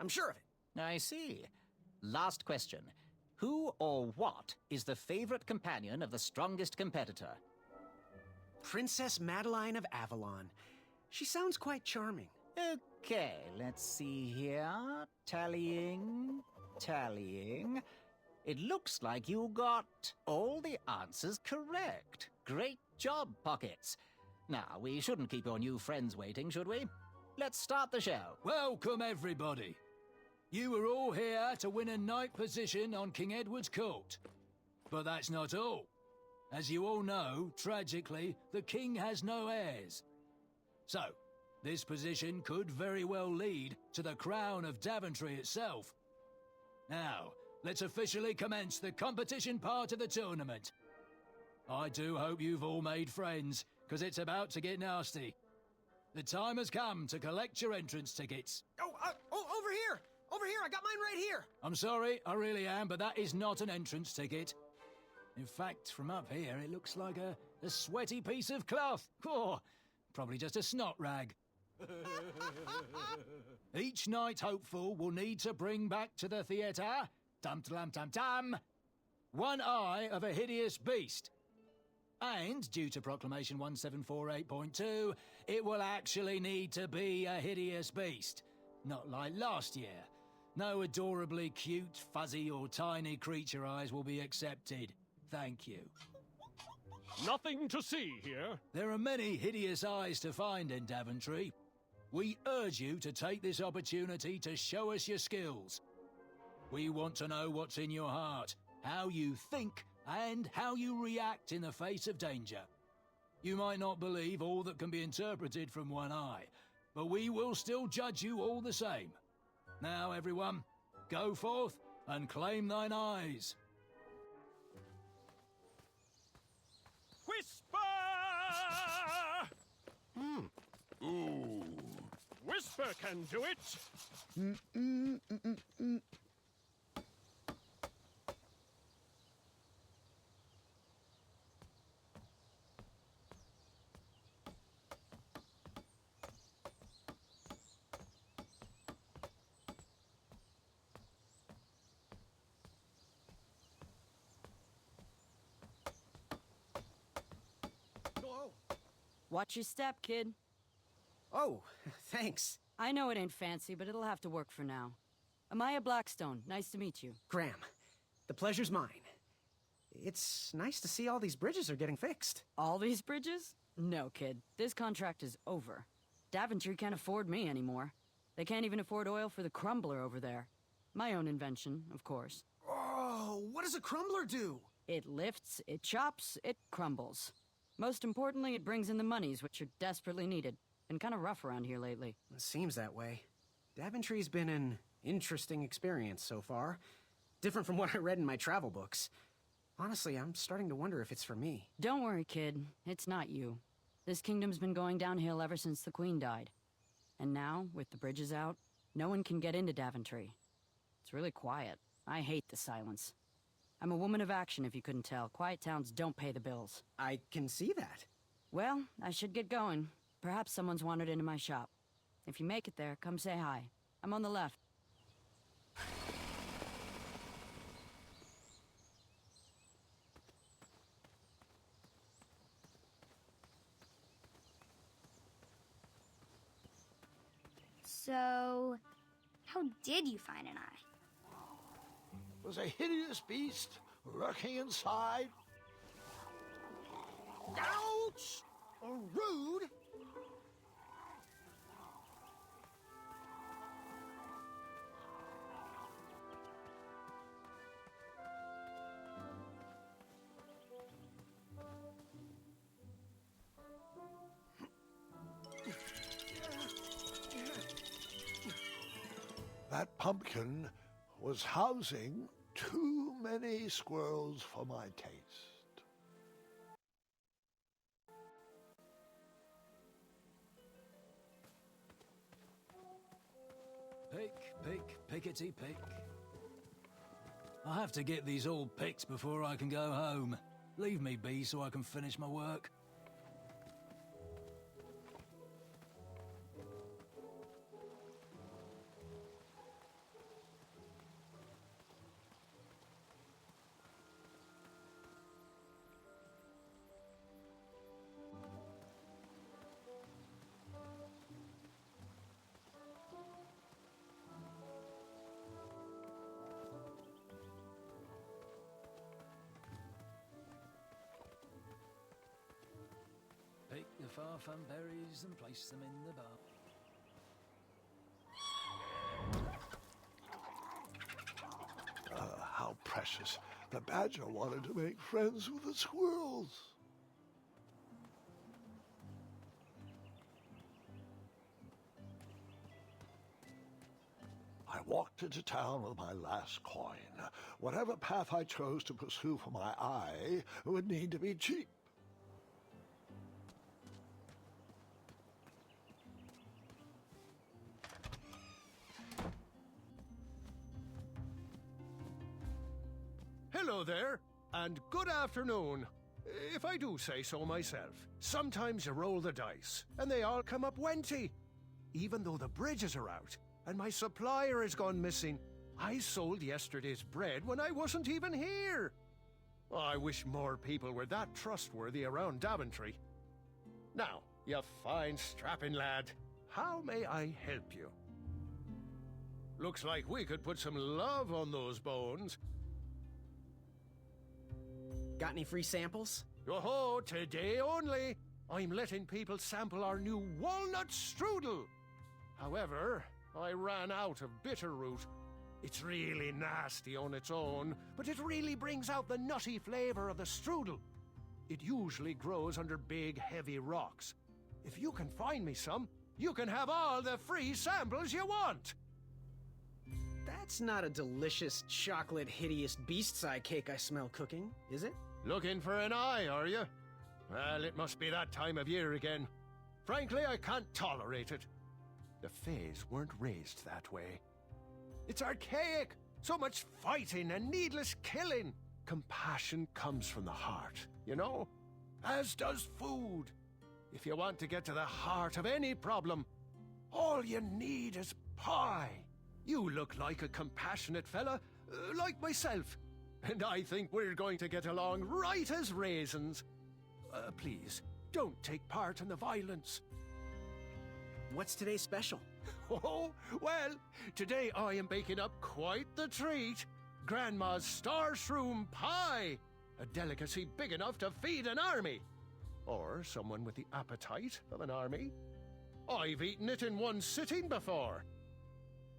I'm sure of it.
I see. Last question. Who or what is the favorite companion of the strongest competitor?
Princess Madeline of Avalon. She sounds quite charming.
Okay, let's see here. Tallying. It looks like you got all the answers correct. Great job, Pockets. Now, we shouldn't keep your new friends waiting, should we? Let's start the show.
Welcome, everybody. You are all here to win a knight position on King Edward's court. But that's not all. As you all know, tragically, the king has no heirs. So, this position could very well lead to the crown of Daventry itself. Now, let's officially commence the competition part of the tournament. I do hope you've all made friends, because it's about to get nasty. The time has come to collect your entrance tickets.
Over here! Over here, I got mine right here!
I'm sorry, I really am, but that is not an entrance ticket. In fact, from up here, it looks like a sweaty piece of cloth. Oh, probably just a snot rag. Each knight hopeful will need to bring back to the theatre, dum-dum-dum-dum, one eye of a hideous beast. And, due to Proclamation 1748.2, it will actually need to be a hideous beast. Not like last year. No adorably cute, fuzzy or tiny creature eyes will be accepted. Thank you.
Nothing to see here.
There are many hideous eyes to find in Daventry. We urge you to take this opportunity to show us your skills. We want to know what's in your heart, how you think, and how you react in the face of danger. You might not believe all that can be interpreted from one eye, but we will still judge you all the same. Now, everyone, go forth and claim thine eyes.
Whisper!
Ooh.
Whisper can do it.
Watch your step, kid.
Oh, thanks.
I know it ain't fancy, but it'll have to work for now. Amaya Blackstone, nice to meet you.
Graham, the pleasure's mine. It's nice to see all these bridges are getting fixed.
All these bridges? No, kid. This contract is over. Daventry can't afford me anymore. They can't even afford oil for the crumbler over there. My own invention, of course.
Oh, what does a crumbler do?
It lifts, it chops, it crumbles. Most importantly, it brings in the monies, which are desperately needed. Been kind of rough around here lately.
It seems that way. Daventry's been an interesting experience so far. Different from what I read in my travel books. Honestly, I'm starting to wonder if it's for me.
Don't worry, kid. It's not you. This kingdom's been going downhill ever since the Queen died. And now, with the bridges out, no one can get into Daventry. It's really quiet. I hate the silence. I'm a woman of action, if you couldn't tell. Quiet towns don't pay the bills.
I can see that.
Well, I should get going. Perhaps someone's wandered into my shop. If you make it there, come say hi. I'm on the left.
So, how did you find an eye?
Was a hideous beast lurking inside.
Ouch! Rude!
That pumpkin was housing too many squirrels for my taste.
Pick, pickety pick. I have to get these all picked before I can go home. Leave me be so I can finish my work. farfan berries and place them in the bar.
How precious. The badger wanted to make friends with the squirrels. I walked into town with my last coin. Whatever path I chose to pursue for my eye would need to be cheap.
Hello there, and good afternoon. If I do say so myself, sometimes you roll the dice, and they all come up wenty. Even though the bridges are out, and my supplier has gone missing, I sold yesterday's bread when I wasn't even here. I wish more people were that trustworthy around Daventry. Now, you fine strapping lad, how may I help you? Looks like we could put some love on those bones.
Got any free samples?
Oh, today only. I'm letting people sample our new walnut strudel. However, I ran out of bitter root. It's really nasty on its own, but it really brings out the nutty flavor of the strudel. It usually grows under big, heavy rocks. If you can find me some, you can have all the free samples you want.
That's not a delicious, chocolate, hideous beast's-eye cake I smell cooking, is it?
Looking for an eye, are you? Well, it must be that time of year again. Frankly, I can't tolerate it. The Fays weren't raised that way. It's archaic. So much fighting and needless killing. Compassion comes from the heart, you know? As does food. If you want to get to the heart of any problem, all you need is pie. You look like a compassionate fella, like myself. And I think we're going to get along right as raisins. Please, don't take part in the violence.
What's today's special?
Oh, well, today I am baking up quite the treat. Grandma's star shroom pie. A delicacy big enough to feed an army. Or someone with the appetite of an army. I've eaten it in one sitting before.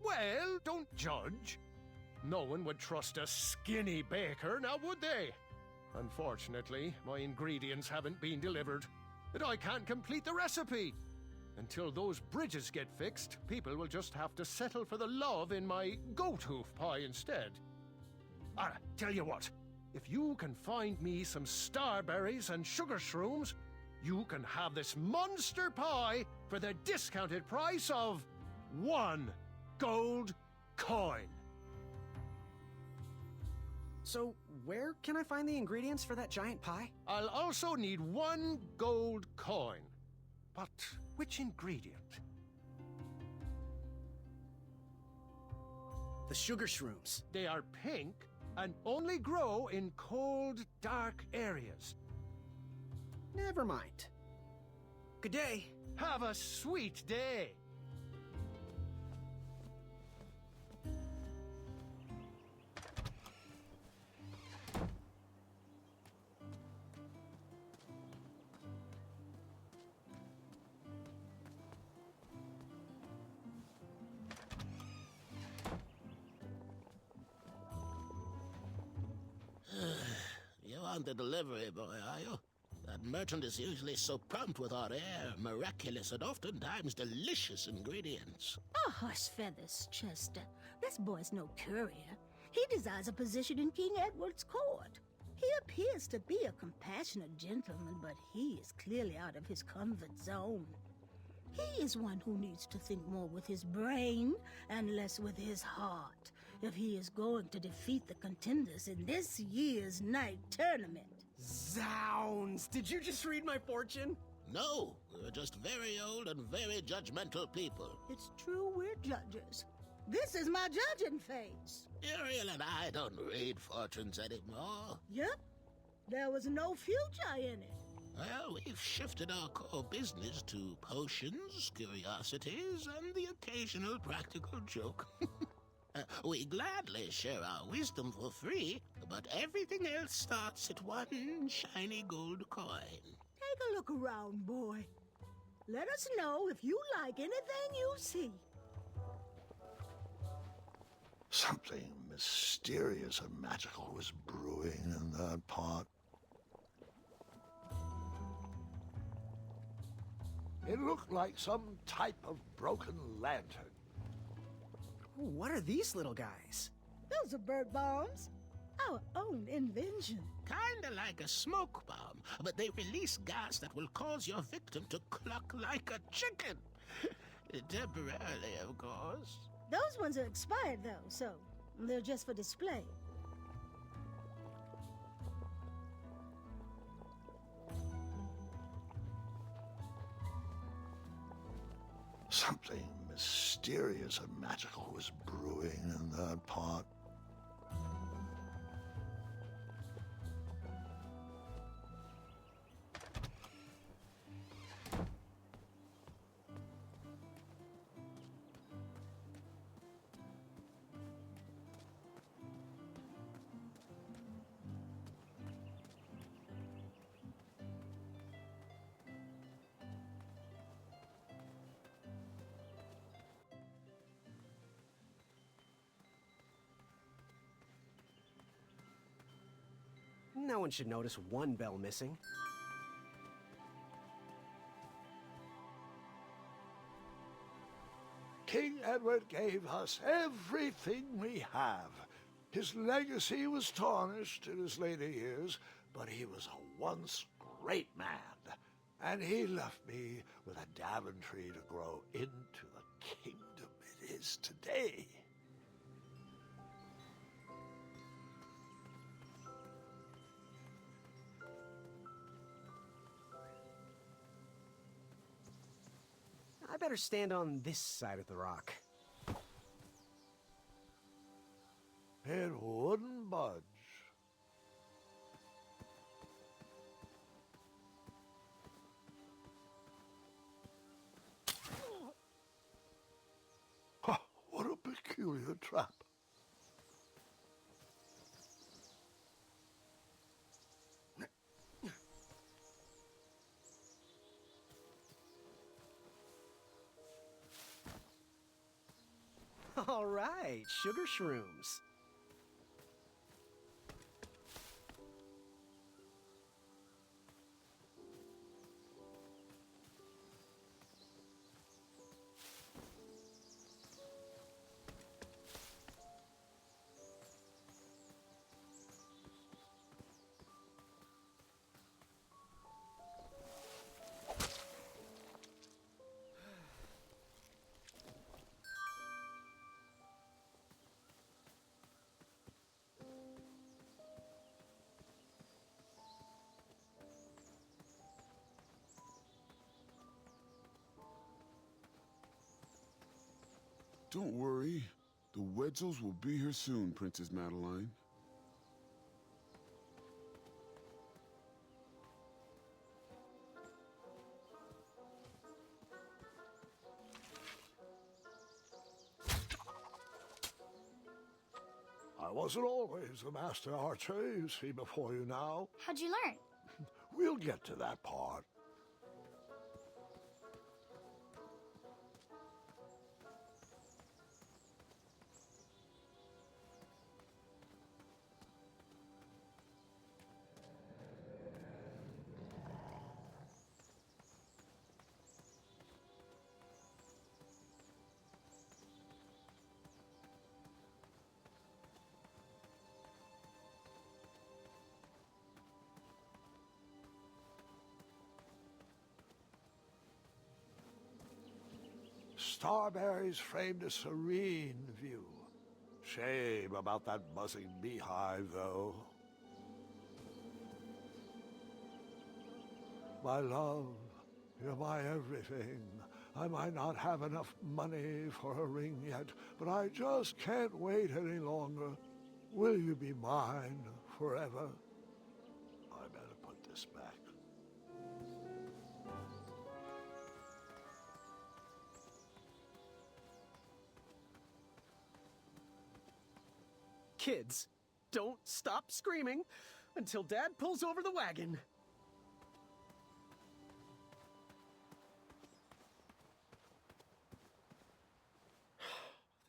Well, don't judge. No one would trust a skinny baker, now would they? Unfortunately, my ingredients haven't been delivered, and I can't complete the recipe. Until those bridges get fixed, people will just have to settle for the love in my goat hoof pie instead. Tell you what, if you can find me some starberries and sugar shrooms, you can have this monster pie for the discounted price of 1 gold coin.
So, where can I find the ingredients for that giant pie?
I'll also need 1 gold coin. But which ingredient?
The sugar shrooms.
They are pink and only grow in cold, dark areas.
Never mind. Good day.
Have a sweet day.
You aren't the delivery boy, are you? That merchant is usually so prompt with our rare, miraculous, and oftentimes delicious ingredients.
Oh, hush feathers, Chester. This boy's no courier. He desires a position in King Edward's court. He appears to be a compassionate gentleman, but he is clearly out of his comfort zone. He is one who needs to think more with his brain and less with his heart if he is going to defeat the contenders in this year's night tournament.
Zounds! Did you just read my fortune?
No, we're just very old and very judgmental people.
It's true we're judges. This is my judging phase.
Ariel and I don't read fortunes anymore.
Yep. There was no future in it.
Well, we've shifted our core business to potions, curiosities, and the occasional practical joke. We gladly share our wisdom for free, but everything else starts at 1 shiny gold coin.
Take a look around, boy. Let us know if you like anything you see.
Something mysterious and magical was brewing in that pot. It looked like some type of broken lantern.
What are these little guys?
Those are bird bombs. Our own invention.
Kinda like a smoke bomb, but they release gas that will cause your victim to cluck like a chicken. Temporarily, of course.
Those ones are expired, though, so they're just for display.
Something mysterious and magical was brewing in that pot.
No one should notice one bell missing.
King Edward gave us everything we have. His legacy was tarnished in his later years, but he was a once great man. And he left me with a Daventry to grow into the kingdom it is today.
I better stand on this side of the rock.
It wouldn't budge. Huh, what a peculiar trap.
All right, sugar shrooms.
Don't worry. The Wetzels will be here soon, Princess Madeline.
I wasn't always the master archer you see before you now.
How'd you learn?
We'll get to that part. Starberries framed a serene view. Shame about that buzzing beehive, though. My love, you're my everything. I might not have enough money for a ring yet, but I just can't wait any longer. Will you be mine forever? I better put this back.
Kids, don't stop screaming until Dad pulls over the wagon.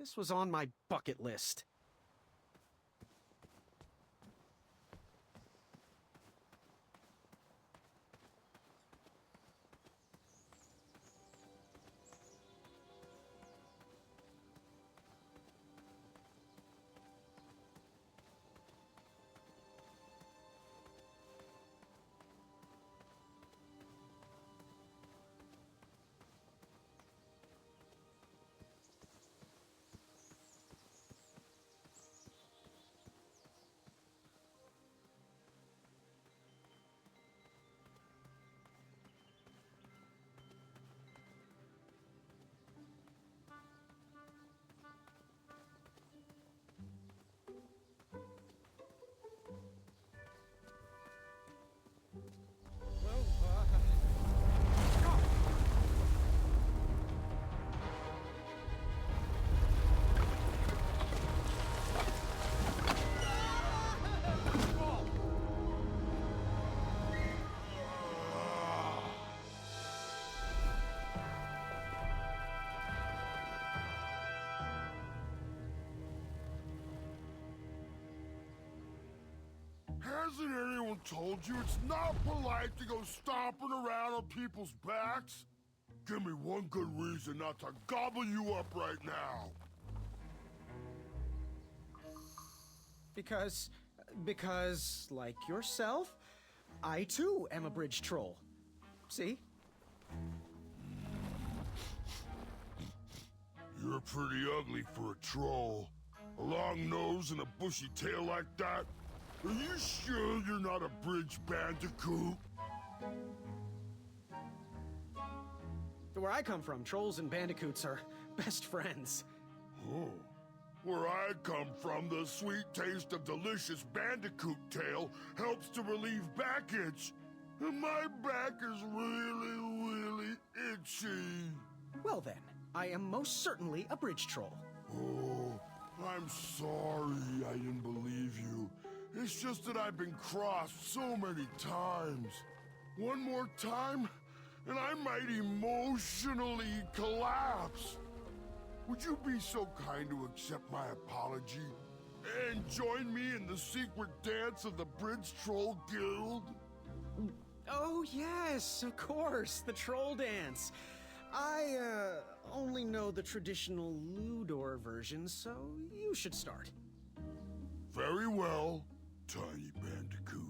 This was on my bucket list.
Hasn't anyone told you it's not polite to go stomping around on people's backs? Give me one good reason not to gobble you up right now.
Because, like yourself, I too am a bridge troll. See?
You're pretty ugly for a troll. A long nose and a bushy tail like that? Are you sure you're not a bridge bandicoot?
Where I come from, trolls and bandicoots are best friends.
Oh. Where I come from, the sweet taste of delicious bandicoot tail helps to relieve backitch. And my back is really, really itchy.
Well then, I am most certainly a bridge troll.
Oh, I'm sorry I didn't believe you. It's just that I've been crossed so many times. One more time, and I might emotionally collapse. Would you be so kind to accept my apology and join me in the secret dance of the Bridge Troll Guild?
Oh yes, of course, the troll dance. I only know the traditional Ludor version, so you should start.
Very well, Tiny Bandicoot.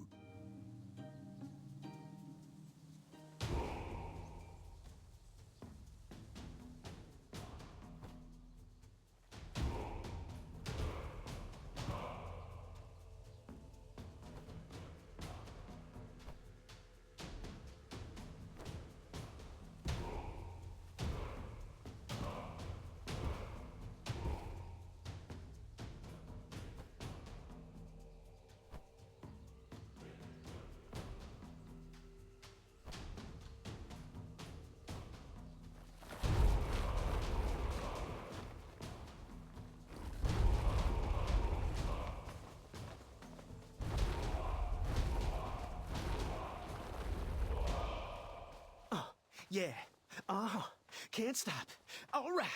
Yeah. Oh, can't stop. All right.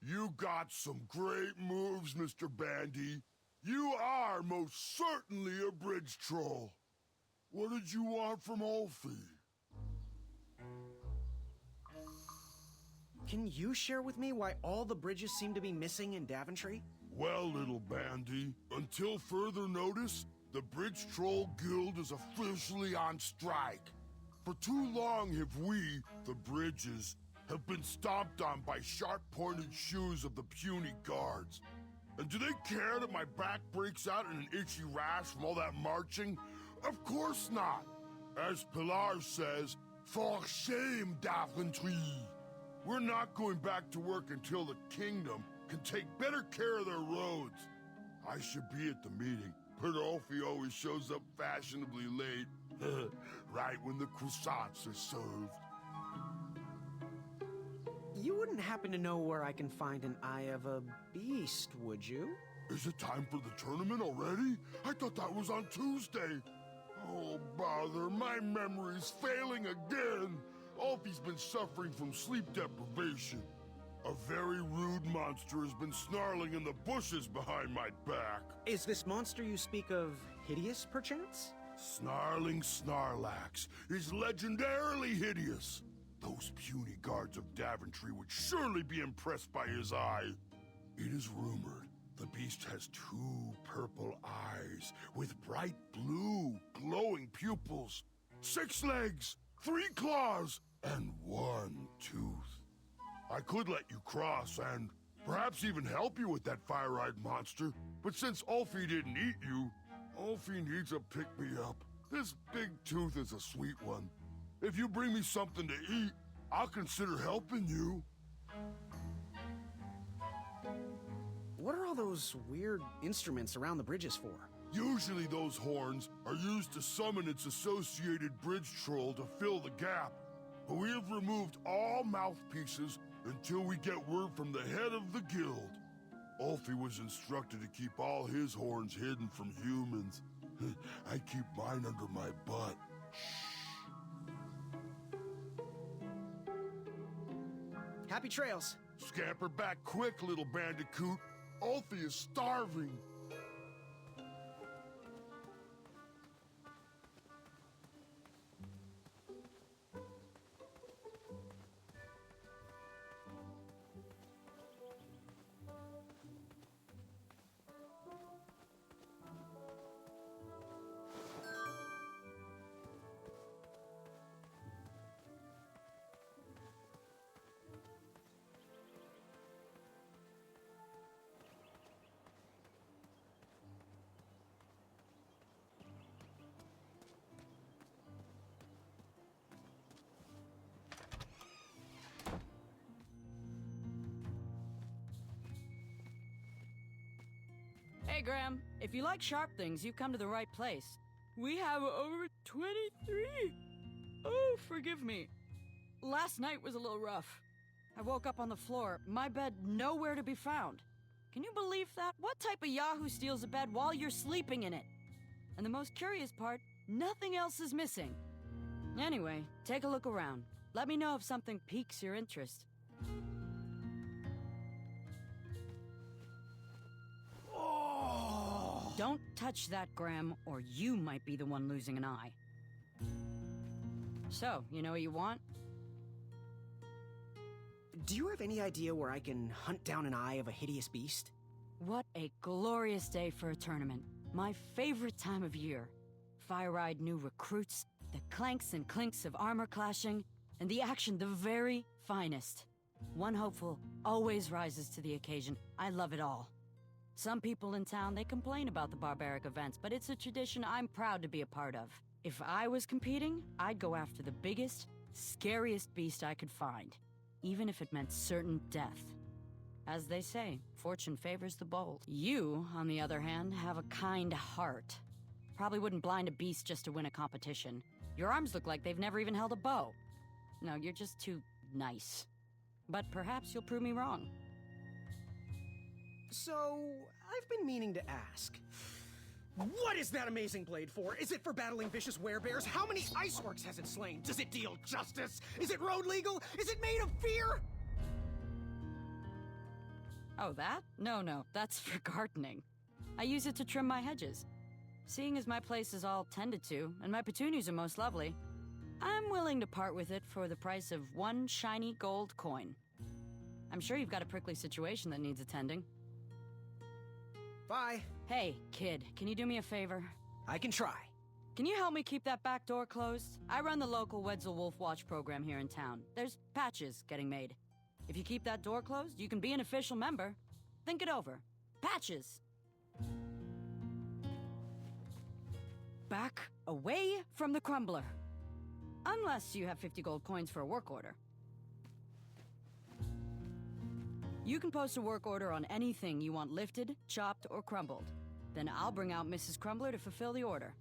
You got some great moves, Mr. Bandy. You are most certainly a bridge troll. What did you want from Ulfie?
Can you share with me why all the bridges seem to be missing in Daventry?
Well, little Bandy, until further notice, the Bridge Troll Guild is officially on strike. For too long have we, the Bridges, have been stomped on by sharp-pointed shoes of the puny guards. And do they care that my back breaks out in an itchy rash from all that marching? Of course not. As Pilar says, for shame, Daventry. We're not going back to work until the kingdom can take better care of their roads. I should be at the meeting, but Ulfie always shows up fashionably late. Right when the croissants are served.
You wouldn't happen to know where I can find an Eye of a Beast, would you?
Is it time for the tournament already? I thought that was on Tuesday. Oh, bother, my memory's failing again. Alfie's been suffering from sleep deprivation. A very rude monster has been snarling in the bushes behind my back.
Is this monster you speak of hideous, perchance?
Snarling Snarlax is legendarily hideous. Those puny guards of Daventry would surely be impressed by his eye. It is rumored the beast has 2 purple eyes with bright blue, glowing pupils, 6 legs, 3 claws, and 1 tooth. I could let you cross and perhaps even help you with that fire-eyed monster, but since Alfie didn't eat you, Alfie needs a pick-me-up. This big tooth is a sweet one. If you bring me something to eat, I'll consider helping you.
What are all those weird instruments around the bridges for?
Usually those horns are used to summon its associated bridge troll to fill the gap. But we have removed all mouthpieces until we get word from the head of the guild. Alfie was instructed to keep all his horns hidden from humans. I keep mine under my butt.
Happy trails.
Scamper back quick, little bandicoot. Alfie is starving.
Hey, Graham. If you like sharp things, you've come to the right place. We have over 23. Oh, forgive me. Last night was a little rough. I woke up on the floor, my bed nowhere to be found. Can you believe that? What type of yahoo steals a bed while you're sleeping in it? And the most curious part, nothing else is missing. Anyway, take a look around. Let me know if something piques your interest. Don't touch that, Graham, or you might be the one losing an eye. So, you know what you want?
Do you have any idea where I can hunt down an eye of a hideous beast?
What a glorious day for a tournament. My favorite time of year. Fire-eyed new recruits, the clanks and clinks of armor clashing, and the action the very finest. One hopeful always rises to the occasion. I love it all. Some people in town, they complain about the barbaric events, but it's a tradition I'm proud to be a part of. If I was competing, I'd go after the biggest, scariest beast I could find, even if it meant certain death. As they say, fortune favors the bold. You, on the other hand, have a kind heart. Probably wouldn't blind a beast just to win a competition. Your arms look like they've never even held a bow. No, you're just too nice. But perhaps you'll prove me wrong.
So, I've been meaning to ask. What is that amazing blade for? Is it for battling vicious werebears? How many ice orcs has it slain? Does it deal justice? Is it road legal? Is it made of fear?
Oh, that? No, that's for gardening. I use it to trim my hedges. Seeing as my place is all tended to, and my petunias are most lovely, I'm willing to part with it for the price of 1 shiny gold coin. I'm sure you've got a prickly situation that needs attending.
Bye.
Hey, kid, can you do me a favor?
I can try.
Can you help me keep that back door closed? I run the local Wetzel Wolf Watch program here in town. There's patches getting made. If you keep that door closed, you can be an official member. Think it over. Patches! Back away from the crumbler. Unless you have 50 gold coins for a work order. You can post a work order on anything you want lifted, chopped, or crumbled. Then I'll bring out Mrs. Crumbler to fulfill the order.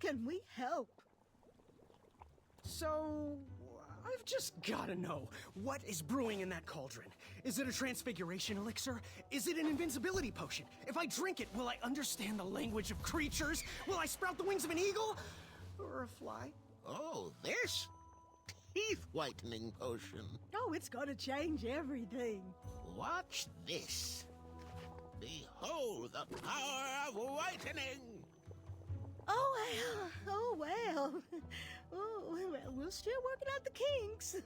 can we help?
So, I've just gotta know, what is brewing in that cauldron? Is it a transfiguration elixir? Is it an invincibility potion? If I drink it, will I understand the language of creatures? Will I sprout the wings of an eagle? Or a fly?
Oh, this? Teeth-whitening potion.
Oh, it's gonna change everything.
Watch this. Behold the power of whitening!
Oh well. We're still working out the kinks.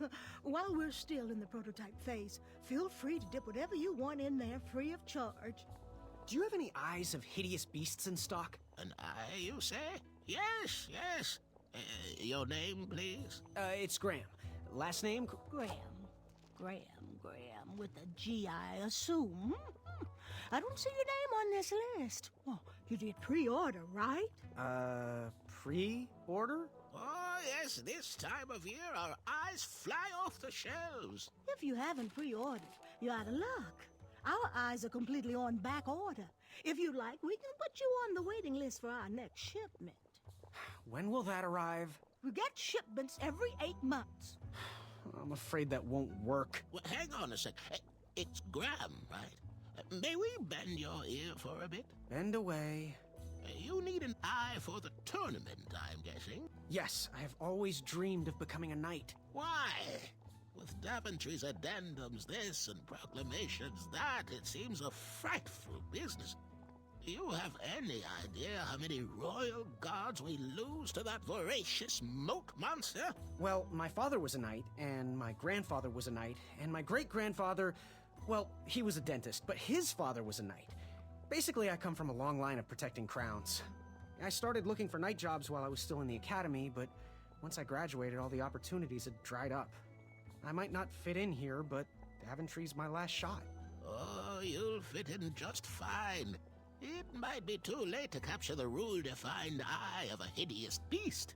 While we're still in the prototype phase, feel free to dip whatever you want in there free of charge.
Do you have any eyes of hideous beasts in stock?
An eye, you say? Yes, yes. Your name, please?
It's Graham. Last name?
Graham, with a G, I assume. I don't see your name on this list. Oh, you did pre-order, right?
Pre-order?
Oh, yes, this time of year our eyes fly off the shelves.
If you haven't pre-ordered, you're out of luck. Our eyes are completely on back order. If you'd like, we can put you on the waiting list for our next shipment.
When will that arrive?
We get shipments every 8 months.
I'm afraid that won't work.
Well, hang on a sec. It's Graham, right? May we bend your ear for a bit?
Bend away.
You need an eye for the tournament, I'm guessing.
Yes, I have always dreamed of becoming a knight.
Why? With Daventry's addendums this and proclamations that, it seems a frightful business. Do you have any idea how many royal guards we lose to that voracious moat monster?
Well, my father was a knight, and my grandfather was a knight, and my great-grandfather, well, he was a dentist, but his father was a knight. Basically, I come from a long line of protecting crowns. I started looking for knight jobs while I was still in the academy, but once I graduated, all the opportunities had dried up. I might not fit in here, but Daventry's my last shot.
Oh, you'll fit in just fine. It might be too late to capture the rule-defined eye of a hideous beast,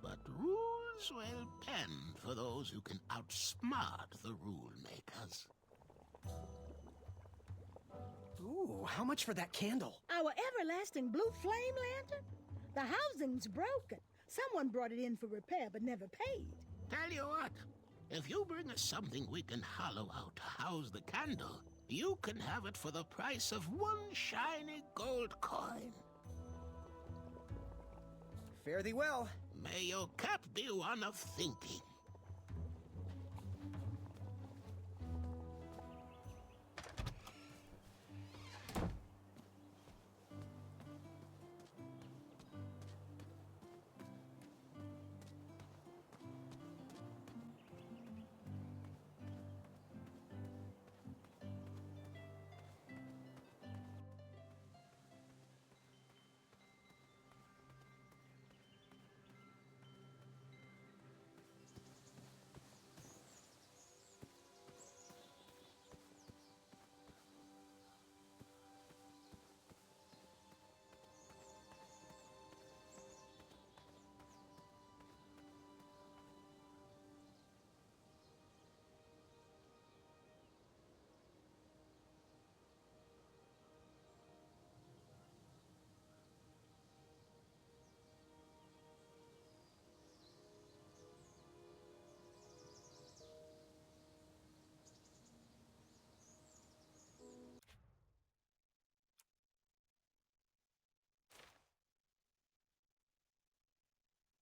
but rules will bend for those who can outsmart the rule-makers.
Ooh, how much for that candle?
Our everlasting blue flame lantern? The housing's broken. Someone brought it in for repair but never paid.
Tell you what, if you bring us something we can hollow out to house the candle, you can have it for the price of one shiny gold coin.
Fare thee well.
May your cap be one of thinking.